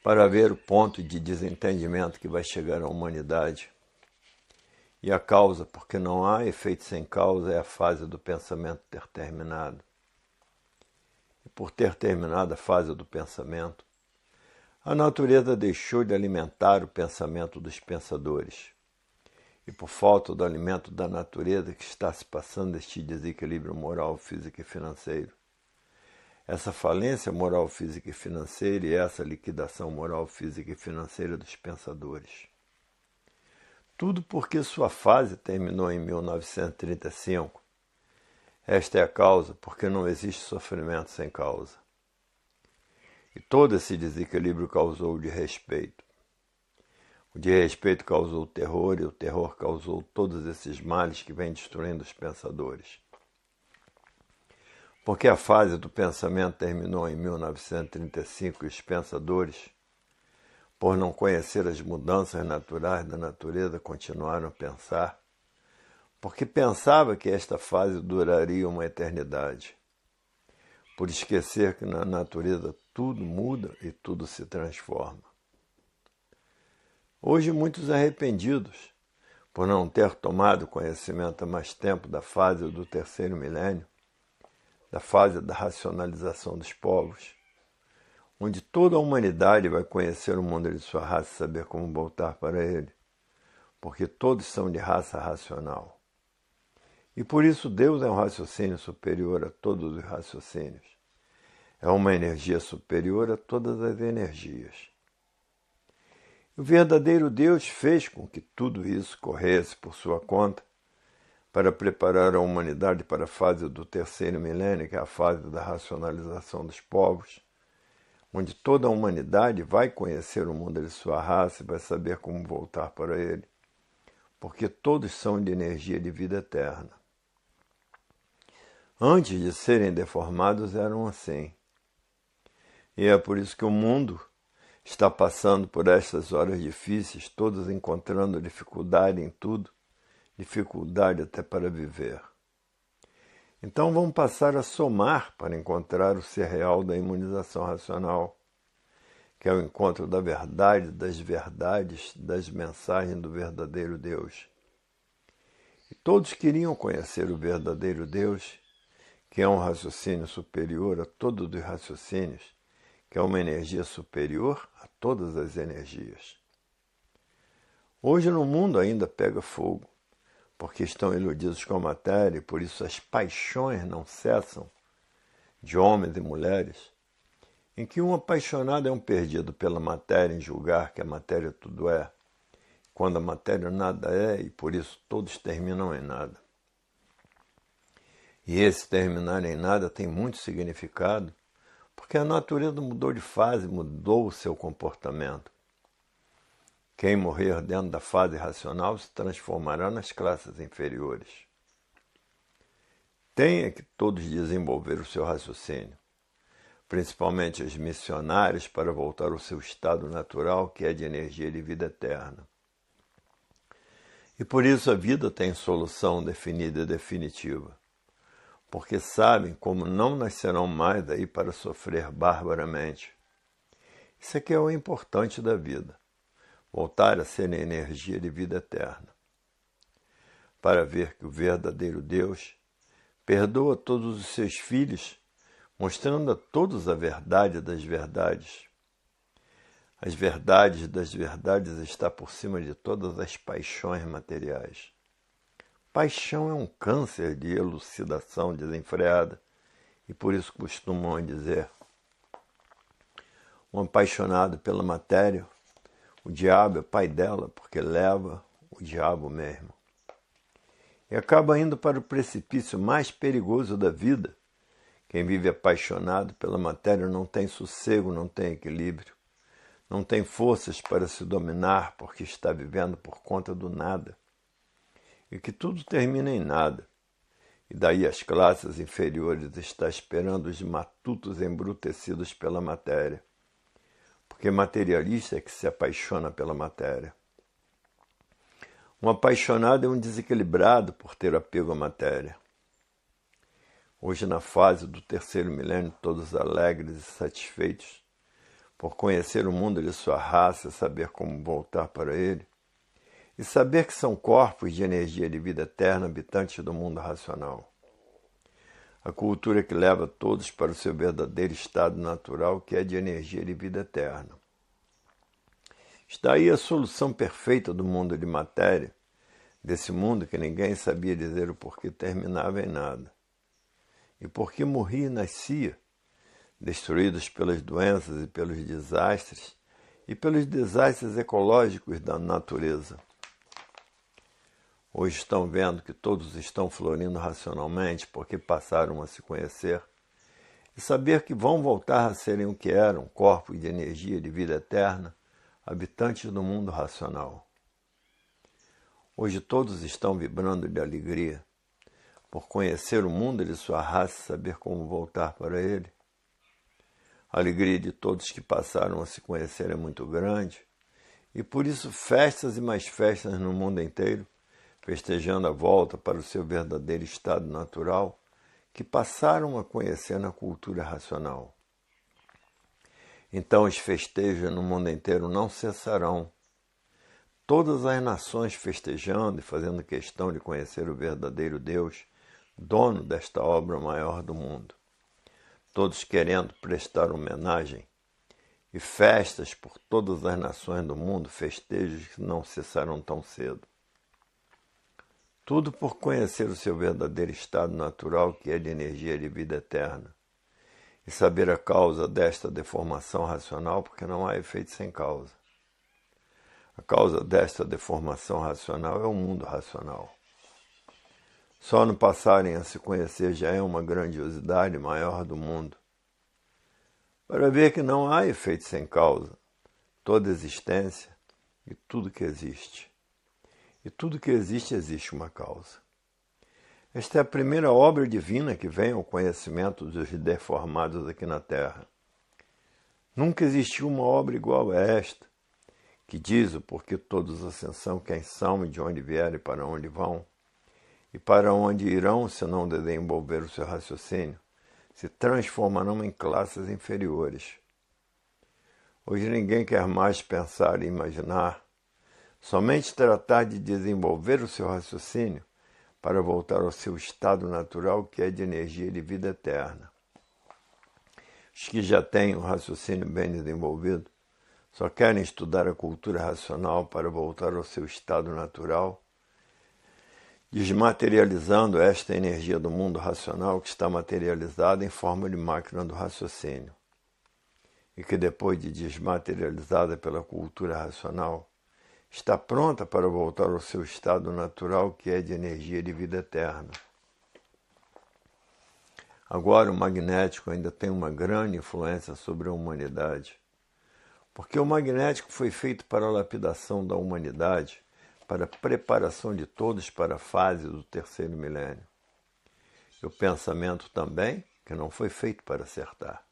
Para ver o ponto de desentendimento que vai chegar à humanidade. E a causa, porque não há efeito sem causa, é a fase do pensamento ter terminado. E por ter terminado a fase do pensamento, a natureza deixou de alimentar o pensamento dos pensadores. E por falta do alimento da natureza que está se passando este desequilíbrio moral, físico e financeiro, essa falência moral, física e financeira e essa liquidação moral, física e financeira dos pensadores. Tudo porque sua fase terminou em 1935. Esta é a causa, porque não existe sofrimento sem causa. E todo esse desequilíbrio causou o desrespeito. O desrespeito causou o terror e o terror causou todos esses males que vêm destruindo os pensadores. Porque a fase do pensamento terminou em 1935 e os pensadores, por não conhecer as mudanças naturais da natureza, continuaram a pensar, porque pensava que esta fase duraria uma eternidade, por esquecer que na natureza tudo muda e tudo se transforma. Hoje muitos arrependidos, por não ter tomado conhecimento há mais tempo da fase do terceiro milênio, da fase da racionalização dos povos, onde toda a humanidade vai conhecer o mundo de sua raça e saber como voltar para ele, porque todos são de raça racional. E por isso Deus é um raciocínio superior a todos os raciocínios. É uma energia superior a todas as energias. O verdadeiro Deus fez com que tudo isso corresse por sua conta, para preparar a humanidade para a fase do terceiro milênio, que é a fase da racionalização dos povos, onde toda a humanidade vai conhecer o mundo de sua raça e vai saber como voltar para ele, porque todos são de energia de vida eterna. Antes de serem deformados eram assim. E é por isso que o mundo está passando por estas horas difíceis, todos encontrando dificuldade em tudo, dificuldade até para viver. Então vamos passar a somar para encontrar o ser real da imunização racional, que é o encontro da verdade, das verdades, das mensagens do verdadeiro Deus. E todos queriam conhecer o verdadeiro Deus, que é um raciocínio superior a todos os raciocínios, que é uma energia superior a todas as energias. Hoje no mundo ainda pega fogo, porque estão iludidos com a matéria e por isso as paixões não cessam, de homens e mulheres, em que um apaixonado é um perdido pela matéria em julgar que a matéria tudo é, quando a matéria nada é e por isso todos terminam em nada. E esse terminar em nada tem muito significado, porque a natureza mudou de fase, mudou o seu comportamento. Quem morrer dentro da fase racional se transformará nas classes inferiores. Tenha que todos desenvolver o seu raciocínio, principalmente os missionários, para voltar ao seu estado natural, que é de energia de vida eterna. E por isso a vida tem solução definida e definitiva, porque sabem como não nascerão mais daí para sofrer barbaramente. Isso aqui é o importante da vida. Voltar a ser a energia de vida eterna, para ver que o verdadeiro Deus perdoa todos os seus filhos, mostrando a todos a verdade das verdades. As verdades das verdades está por cima de todas as paixões materiais. Paixão é um câncer de elucidação desenfreada, e por isso costumam dizer: um apaixonado pela matéria, o diabo é pai dela, porque leva o diabo mesmo. E acaba indo para o precipício mais perigoso da vida, Quem vive apaixonado pela matéria não tem sossego, não tem equilíbrio, não tem forças para se dominar porque está vivendo por conta do nada. E que tudo termina em nada. E daí as classes inferiores estão esperando os matutos embrutecidos pela matéria. Porque materialista é que se apaixona pela matéria. Um apaixonado é um desequilibrado por ter apego à matéria. Hoje, na fase do terceiro milênio, todos alegres e satisfeitos por conhecer o mundo de sua raça, saber como voltar para ele, e saber que são corpos de energia de vida eterna habitantes do mundo racional. A cultura que leva todos para o seu verdadeiro estado natural, que é de energia de vida eterna. Está aí a solução perfeita do mundo de matéria, desse mundo que ninguém sabia dizer o porquê terminava em nada. E porque morria e nascia, destruídos pelas doenças e pelos desastres ecológicos da natureza. Hoje estão vendo que todos estão florindo racionalmente porque passaram a se conhecer e saber que vão voltar a serem o que eram, corpos de energia de vida eterna, habitantes do mundo racional. Hoje todos estão vibrando de alegria por conhecer o mundo de sua raça e saber como voltar para ele. A alegria de todos que passaram a se conhecer é muito grande e por isso festas e mais festas no mundo inteiro, festejando a volta para o seu verdadeiro estado natural, que passaram a conhecer na cultura racional. Então os festejos no mundo inteiro não cessarão. Todas as nações festejando e fazendo questão de conhecer o verdadeiro Deus, dono desta obra maior do mundo. Todos querendo prestar homenagem e festas por todas as nações do mundo, festejos que não cessarão tão cedo. Tudo por conhecer o seu verdadeiro estado natural, que é de energia de vida eterna, e saber a causa desta deformação racional, porque não há efeito sem causa. A causa desta deformação racional é o mundo racional. Só no passarem a se conhecer já é uma grandiosidade maior do mundo. Para ver que não há efeito sem causa, toda existência e tudo que existe. E tudo que existe, existe uma causa. Esta é a primeira obra divina que vem ao conhecimento dos deformados aqui na Terra. Nunca existiu uma obra igual a esta, que diz o porquê todos ascensão, quem são e de onde vieram e para onde vão, e para onde irão se não desenvolver o seu raciocínio, se transformarão em classes inferiores. Hoje ninguém quer mais pensar e imaginar, somente tratar de desenvolver o seu raciocínio para voltar ao seu estado natural, que é de energia de vida eterna. Os que já têm o raciocínio bem desenvolvido só querem estudar a cultura racional para voltar ao seu estado natural, desmaterializando esta energia do mundo racional que está materializada em forma de máquina do raciocínio, e que depois de desmaterializada pela cultura racional, está pronta para voltar ao seu estado natural, que é de energia de vida eterna. Agora o magnético ainda tem uma grande influência sobre a humanidade, porque o magnético foi feito para a lapidação da humanidade, para a preparação de todos para a fase do terceiro milênio. E o pensamento também, que não foi feito para acertar.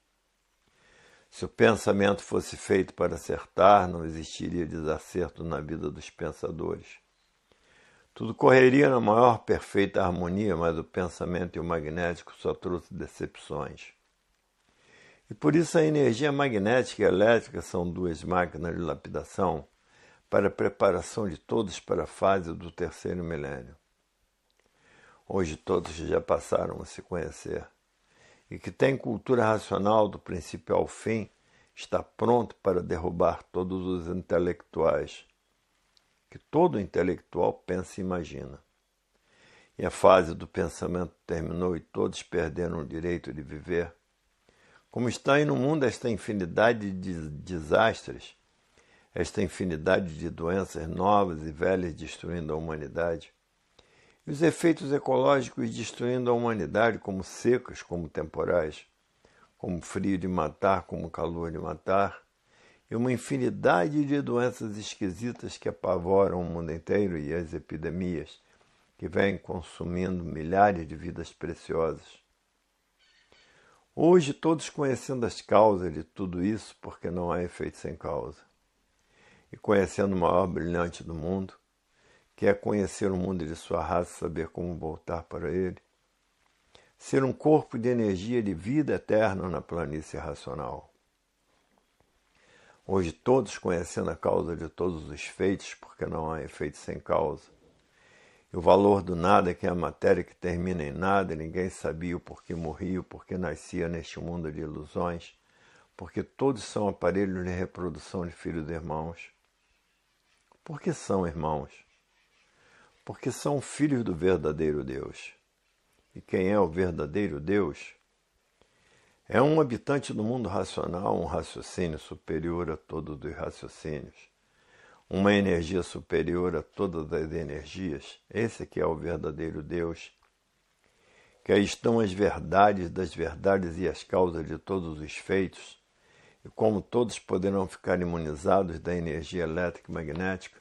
Se o pensamento fosse feito para acertar, não existiria desacerto na vida dos pensadores. Tudo correria na maior perfeita harmonia, mas o pensamento e o magnético só trouxe decepções. E por isso a energia magnética e elétrica são duas máquinas de lapidação para a preparação de todos para a fase do terceiro milênio. Hoje todos já passaram a se conhecer, e que tem cultura racional do princípio ao fim, está pronto para derrubar todos os intelectuais, que todo intelectual pensa e imagina. E a fase do pensamento terminou e todos perderam o direito de viver. Como está aí no mundo esta infinidade de desastres, esta infinidade de doenças novas e velhas destruindo a humanidade, os efeitos ecológicos destruindo a humanidade, como secas, como temporais, como frio de matar, como calor de matar, e uma infinidade de doenças esquisitas que apavoram o mundo inteiro e as epidemias que vêm consumindo milhares de vidas preciosas. Hoje, todos conhecendo as causas de tudo isso, porque não há efeito sem causa, e conhecendo o maior brilhante do mundo, que é conhecer o mundo de sua raça e saber como voltar para ele, ser um corpo de energia de vida eterna na planície racional. Hoje todos conhecendo a causa de todos os feitos, porque não há efeito sem causa. E o valor do nada, que é a matéria que termina em nada, e ninguém sabia o porquê morria, o porquê nascia neste mundo de ilusões, porque todos são aparelhos de reprodução de filhos e irmãos. Por que são irmãos? Porque são filhos do verdadeiro Deus. E quem é o verdadeiro Deus? É um habitante do mundo racional, um raciocínio superior a todos os raciocínios, uma energia superior a todas as energias. Esse que é o verdadeiro Deus, que aí estão as verdades das verdades e as causas de todos os feitos, e como todos poderão ficar imunizados da energia elétrica e magnética,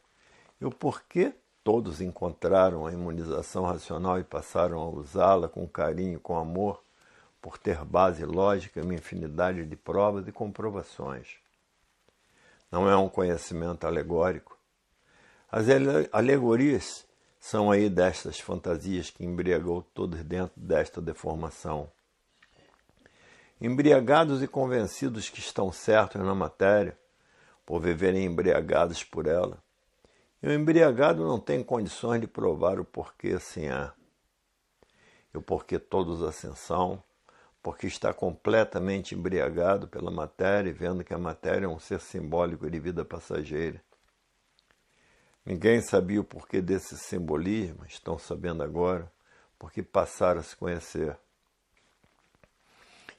e o porquê todos encontraram a imunização racional e passaram a usá-la com carinho, com amor, por ter base lógica e uma infinidade de provas e comprovações. Não é um conhecimento alegórico. As alegorias são aí destas fantasias que embriagou todos dentro desta deformação. Embriagados e convencidos que estão certos na matéria, por viverem embriagados por ela. E o embriagado não tem condições de provar o porquê assim é. E o porquê todos assim são, porque está completamente embriagado pela matéria e vendo que a matéria é um ser simbólico de vida passageira. Ninguém sabia o porquê desse simbolismo, estão sabendo agora, porque passaram a se conhecer.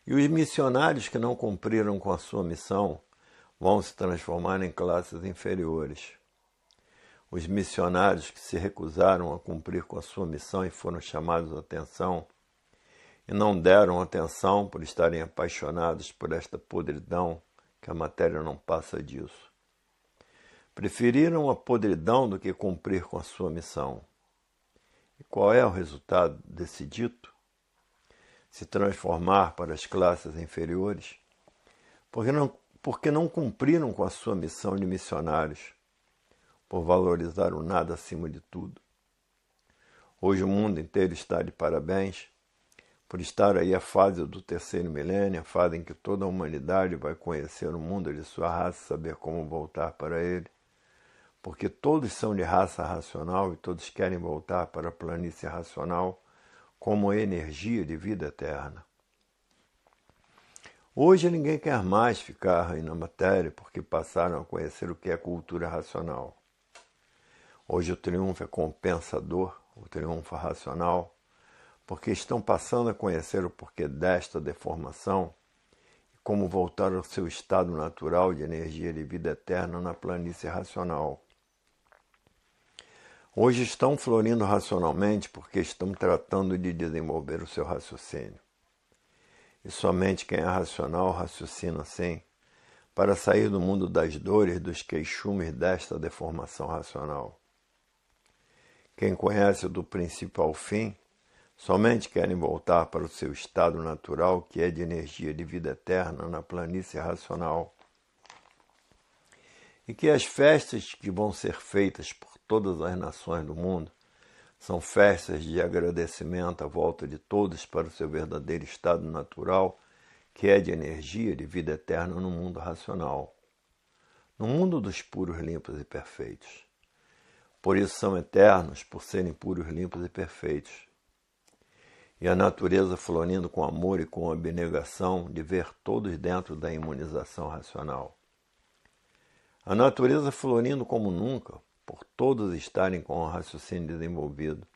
E os missionários que não cumpriram com a sua missão vão se transformar em classes inferiores. Os missionários que se recusaram a cumprir com a sua missão e foram chamados à atenção, e não deram atenção por estarem apaixonados por esta podridão, que a matéria não passa disso. Preferiram a podridão do que cumprir com a sua missão. E qual é o resultado desse dito? Se transformar para as classes inferiores, porque não cumpriram com a sua missão de missionários, por valorizar o nada acima de tudo. Hoje o mundo inteiro está de parabéns, por estar aí a fase do terceiro milênio, a fase em que toda a humanidade vai conhecer o mundo de sua raça e saber como voltar para ele, porque todos são de raça racional e todos querem voltar para a planície racional como energia de vida eterna. Hoje ninguém quer mais ficar aí na matéria porque passaram a conhecer o que é cultura racional. Hoje o triunfo é compensador, o triunfo racional, porque estão passando a conhecer o porquê desta deformação e como voltar ao seu estado natural de energia de vida eterna na planície racional. Hoje estão florindo racionalmente porque estão tratando de desenvolver o seu raciocínio. E somente quem é racional raciocina assim, para sair do mundo das dores, dos queixumes desta deformação racional. Quem conhece do princípio ao fim, somente querem voltar para o seu estado natural, que é de energia de vida eterna na planície racional. E que as festas que vão ser feitas por todas as nações do mundo são festas de agradecimento à volta de todos para o seu verdadeiro estado natural, que é de energia de vida eterna no mundo racional, no mundo dos puros, limpos e perfeitos. Por isso são eternos, por serem puros, limpos e perfeitos. E a natureza florindo com amor e com abnegação de ver todos dentro da imunização racional. A natureza florindo como nunca, por todos estarem com o raciocínio desenvolvido.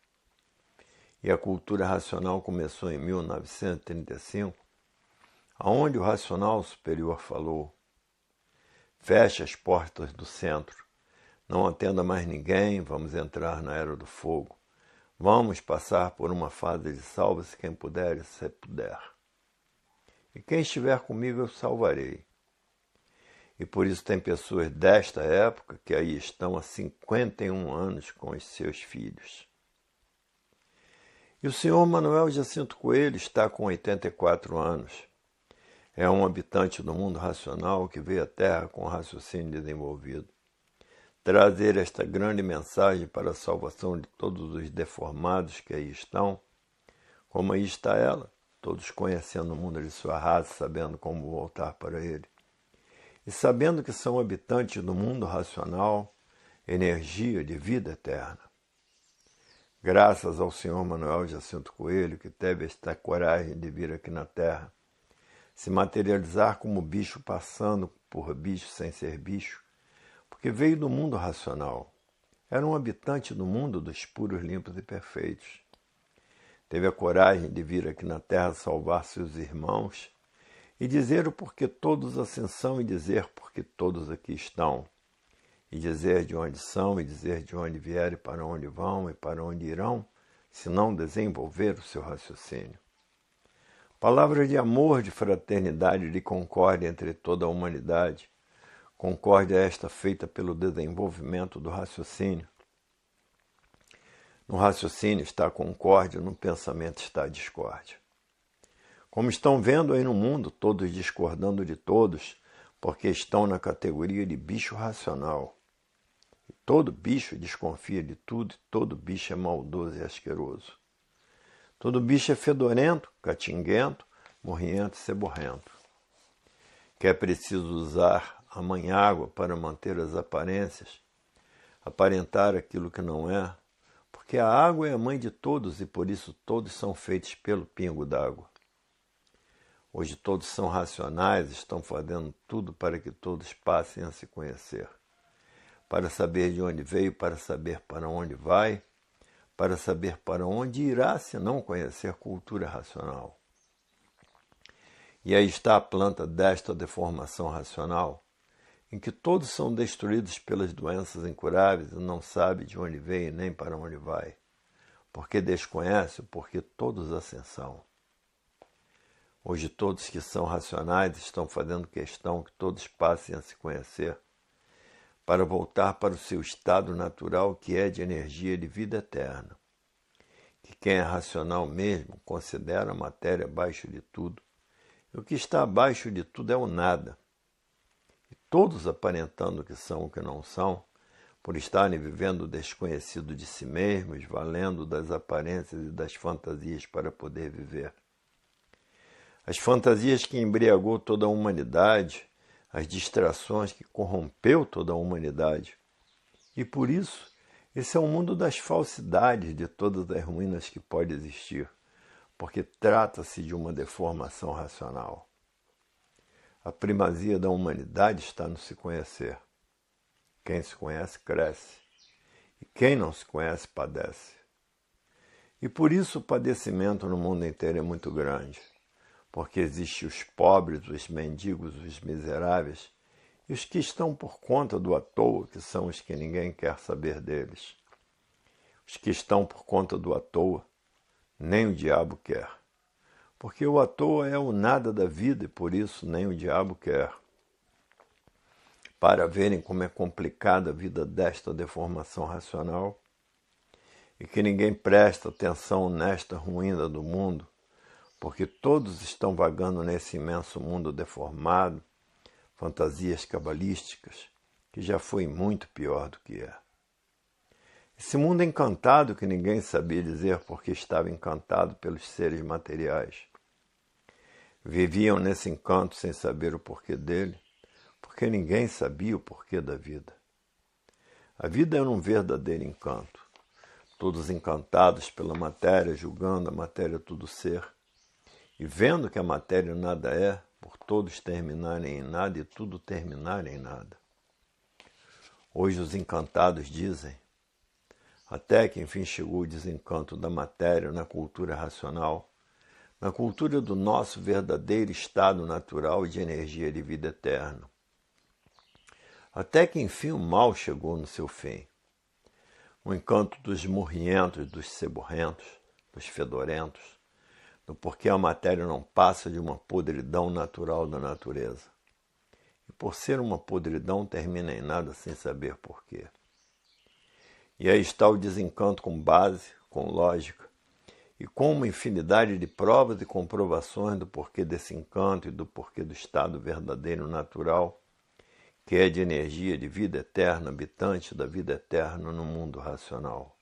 E a cultura racional começou em 1935, aonde o racional superior falou: feche as portas do centro, não atenda mais ninguém, vamos entrar na era do fogo. Vamos passar por uma fase de salva-se quem puder e se puder. E quem estiver comigo eu salvarei. E por isso tem pessoas desta época que aí estão há 51 anos com os seus filhos. E o senhor Manuel Jacinto Coelho está com 84 anos. É um habitante do mundo racional que veio à Terra com raciocínio desenvolvido. Trazer esta grande mensagem para a salvação de todos os deformados que aí estão, como aí está ela, todos conhecendo o mundo de sua raça, sabendo como voltar para ele. E sabendo que são habitantes do mundo racional, energia de vida eterna. Graças ao senhor Manuel Jacinto Coelho, que teve esta coragem de vir aqui na Terra, se materializar como bicho passando por bicho sem ser bicho, porque veio do mundo racional. Era um habitante do mundo dos puros, limpos e perfeitos. Teve a coragem de vir aqui na Terra salvar seus irmãos e dizer o porquê todos assim são e dizer porquê todos aqui estão. E dizer de onde são e dizer de onde vieram e para onde vão e para onde irão, se não desenvolver o seu raciocínio. Palavras de amor, de fraternidade, de concórdia entre toda a humanidade. Concórdia esta feita pelo desenvolvimento do raciocínio. No raciocínio está a concórdia, no pensamento está a discórdia. Como estão vendo aí no mundo, todos discordando de todos, porque estão na categoria de bicho racional. E todo bicho desconfia de tudo, e todo bicho é maldoso e asqueroso. Todo bicho é fedorento, catinguento, morrento e ceborrento. Que é preciso usar a mãe-água para manter as aparências, aparentar aquilo que não é, porque a água é a mãe de todos e por isso todos são feitos pelo pingo d'água. Hoje todos são racionais, estão fazendo tudo para que todos passem a se conhecer. Para saber de onde veio, para saber para onde vai, para saber para onde irá se não conhecer cultura racional. E aí está a planta desta deformação racional, em que todos são destruídos pelas doenças incuráveis e não sabe de onde veio nem para onde vai, porque desconhece o porquê todos assim são. Hoje todos que são racionais estão fazendo questão que todos passem a se conhecer, para voltar para o seu estado natural que é de energia de vida eterna. Que quem é racional mesmo considera a matéria abaixo de tudo, e o que está abaixo de tudo é o nada. E todos aparentando que são o que não são, por estarem vivendo o desconhecido de si mesmos, valendo das aparências e das fantasias para poder viver. As fantasias que embriagou toda a humanidade, as distrações que corrompeu toda a humanidade. E por isso, esse é o mundo das falsidades, de todas as ruínas que pode existir, porque trata-se de uma deformação racional. A primazia da humanidade está no se conhecer. Quem se conhece, cresce. E quem não se conhece, padece. E por isso o padecimento no mundo inteiro é muito grande. Porque existem os pobres, os mendigos, os miseráveis, e os que estão por conta do à toa, que são os que ninguém quer saber deles. Os que estão por conta do à toa, nem o diabo quer. Porque o à toa é o nada da vida e por isso nem o diabo quer. Para verem como é complicada a vida desta deformação racional e que ninguém presta atenção nesta ruína do mundo, porque todos estão vagando nesse imenso mundo deformado, fantasias cabalísticas, que já foi muito pior do que é. Esse mundo encantado que ninguém sabia dizer porque estava encantado pelos seres materiais. Viviam nesse encanto sem saber o porquê dele, porque ninguém sabia o porquê da vida. A vida era um verdadeiro encanto, todos encantados pela matéria, julgando a matéria tudo ser, e vendo que a matéria nada é, por todos terminarem em nada e tudo terminar em nada. Hoje os encantados dizem, até que enfim chegou o desencanto da matéria na cultura racional, na cultura do nosso verdadeiro estado natural de energia de vida eterna. Até que enfim o mal chegou no seu fim. o encanto dos murrientos, dos ceborrentos, dos fedorentos, do porquê a matéria não passa de uma podridão natural da natureza. E por ser uma podridão, termina em nada sem saber porquê. E aí está o desencanto com base, com lógica, e com uma infinidade de provas e comprovações do porquê desse encanto e do porquê do estado verdadeiro natural, que é de energia de vida eterna, habitante da vida eterna no mundo racional.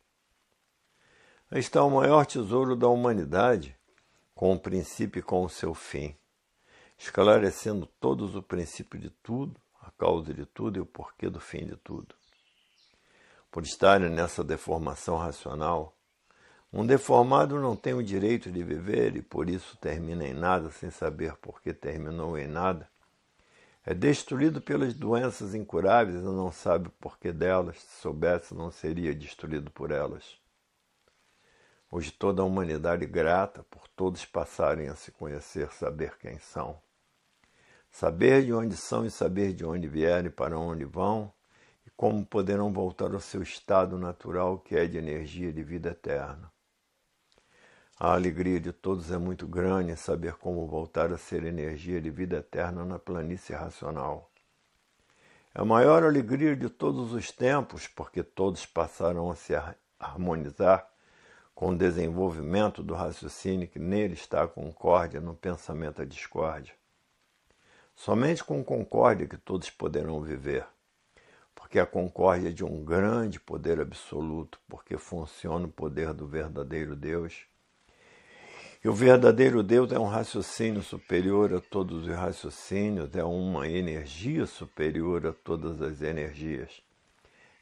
Aí está o maior tesouro da humanidade, com o princípio e com o seu fim, esclarecendo todos o princípio de tudo, a causa de tudo e o porquê do fim de tudo. Por estarem nessa deformação racional, um deformado não tem o direito de viver e por isso termina em nada sem saber por que terminou em nada. É destruído pelas doenças incuráveis e não sabe o porquê delas. Se soubesse, não seria destruído por elas. Hoje toda a humanidade grata por todos passarem a se conhecer, saber quem são. Saber de onde são e saber de onde vieram e para onde vão, e como poderão voltar ao seu estado natural, que é de energia de vida eterna. A alegria de todos é muito grande em saber como voltar a ser energia de vida eterna na planície racional. É a maior alegria de todos os tempos, porque todos passaram a se harmonizar com o desenvolvimento do raciocínio, que nele está a concórdia, no pensamento a discórdia. Somente com concórdia que todos poderão viver, porque a concórdia é de um grande poder absoluto, porque funciona o poder do verdadeiro Deus. E o verdadeiro Deus é um raciocínio superior a todos os raciocínios, é uma energia superior a todas as energias.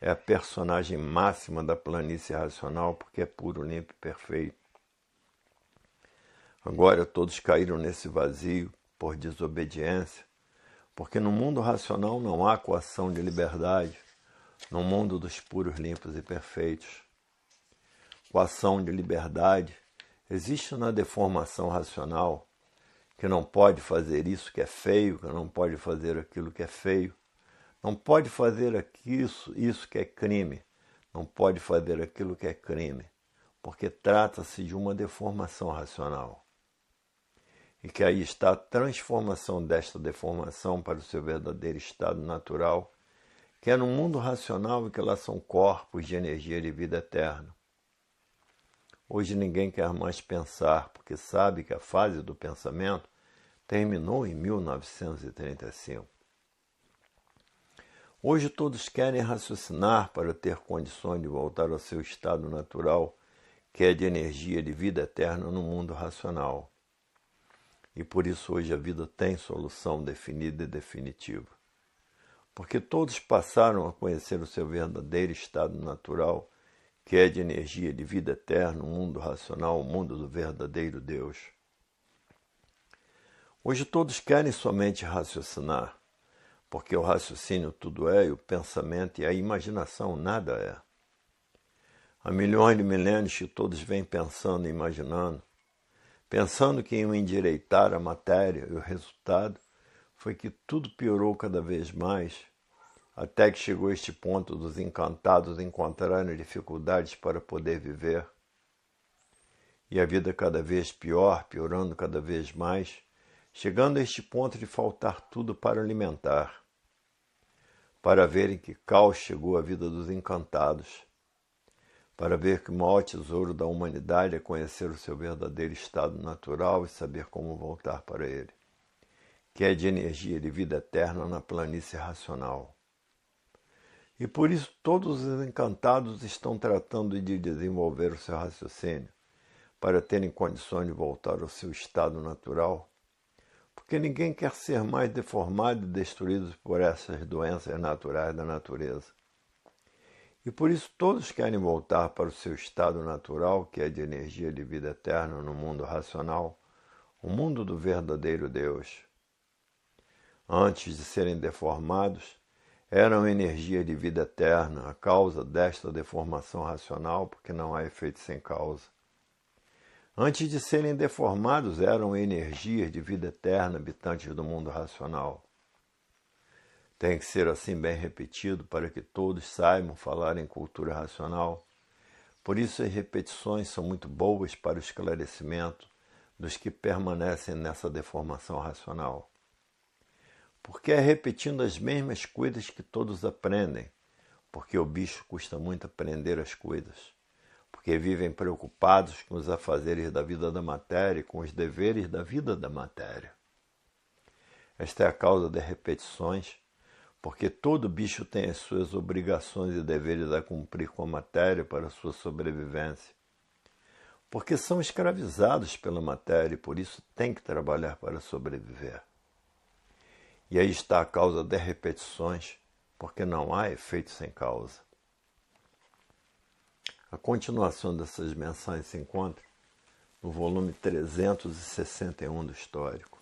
É a personagem máxima da planície racional, porque é puro, limpo e perfeito. Agora todos caíram nesse vazio por desobediência, porque no mundo racional não há coação de liberdade, no mundo dos puros, limpos e perfeitos. Coação de liberdade existe na deformação racional, que não pode fazer isso que é feio, que não pode fazer aquilo que é feio, não pode fazer isso que é crime, não pode fazer aquilo que é crime, porque trata-se de uma deformação racional. E que aí está a transformação desta deformação para o seu verdadeiro estado natural, que é no mundo racional e que lá são corpos de energia de vida eterna. Hoje ninguém quer mais pensar, porque sabe que a fase do pensamento terminou em 1935. Hoje todos querem raciocinar para ter condições de voltar ao seu estado natural, que é de energia de vida eterna no mundo racional. E por isso hoje a vida tem solução definida e definitiva. Porque todos passaram a conhecer o seu verdadeiro estado natural, que é de energia de vida eterna, o mundo racional, o mundo do verdadeiro Deus. Hoje todos querem somente raciocinar, porque o raciocínio tudo é, e o pensamento e a imaginação nada é. Há milhões de milênios que todos vêm pensando e imaginando, pensando que iam endireitar a matéria, e o resultado foi que tudo piorou cada vez mais, até que chegou este ponto dos encantados encontrarem dificuldades para poder viver. E a vida cada vez pior, piorando cada vez mais, chegando a este ponto de faltar tudo para alimentar, para verem que caos chegou à vida dos encantados, para ver que o maior tesouro da humanidade é conhecer o seu verdadeiro estado natural e saber como voltar para ele, que é de energia de vida eterna na planície racional. E por isso todos os encantados estão tratando de desenvolver o seu raciocínio, para terem condições de voltar ao seu estado natural, porque ninguém quer ser mais deformado e destruído por essas doenças naturais da natureza. E por isso todos querem voltar para o seu estado natural, que é de energia de vida eterna no mundo racional, o mundo do verdadeiro Deus. Antes de serem deformados, eram energia de vida eterna, a causa desta deformação racional, porque não há efeito sem causa. Antes de serem deformados, eram energias de vida eterna, habitantes do mundo racional. Tem que ser assim bem repetido para que todos saibam falar em cultura racional, Por isso as repetições são muito boas para o esclarecimento dos que permanecem nessa deformação racional. Porque é repetindo as mesmas coisas que todos aprendem, porque o bicho custa muito aprender as coisas, porque vivem preocupados com os afazeres da vida da matéria e com os deveres da vida da matéria. Esta é a causa das repetições, porque todo bicho tem as suas obrigações e deveres a cumprir com a matéria para a sua sobrevivência. Porque são escravizados pela matéria e por isso têm que trabalhar para sobreviver. E aí está a causa das repetições, porque não há efeito sem causa. A continuação dessas menções se encontra no volume 361 do Histórico.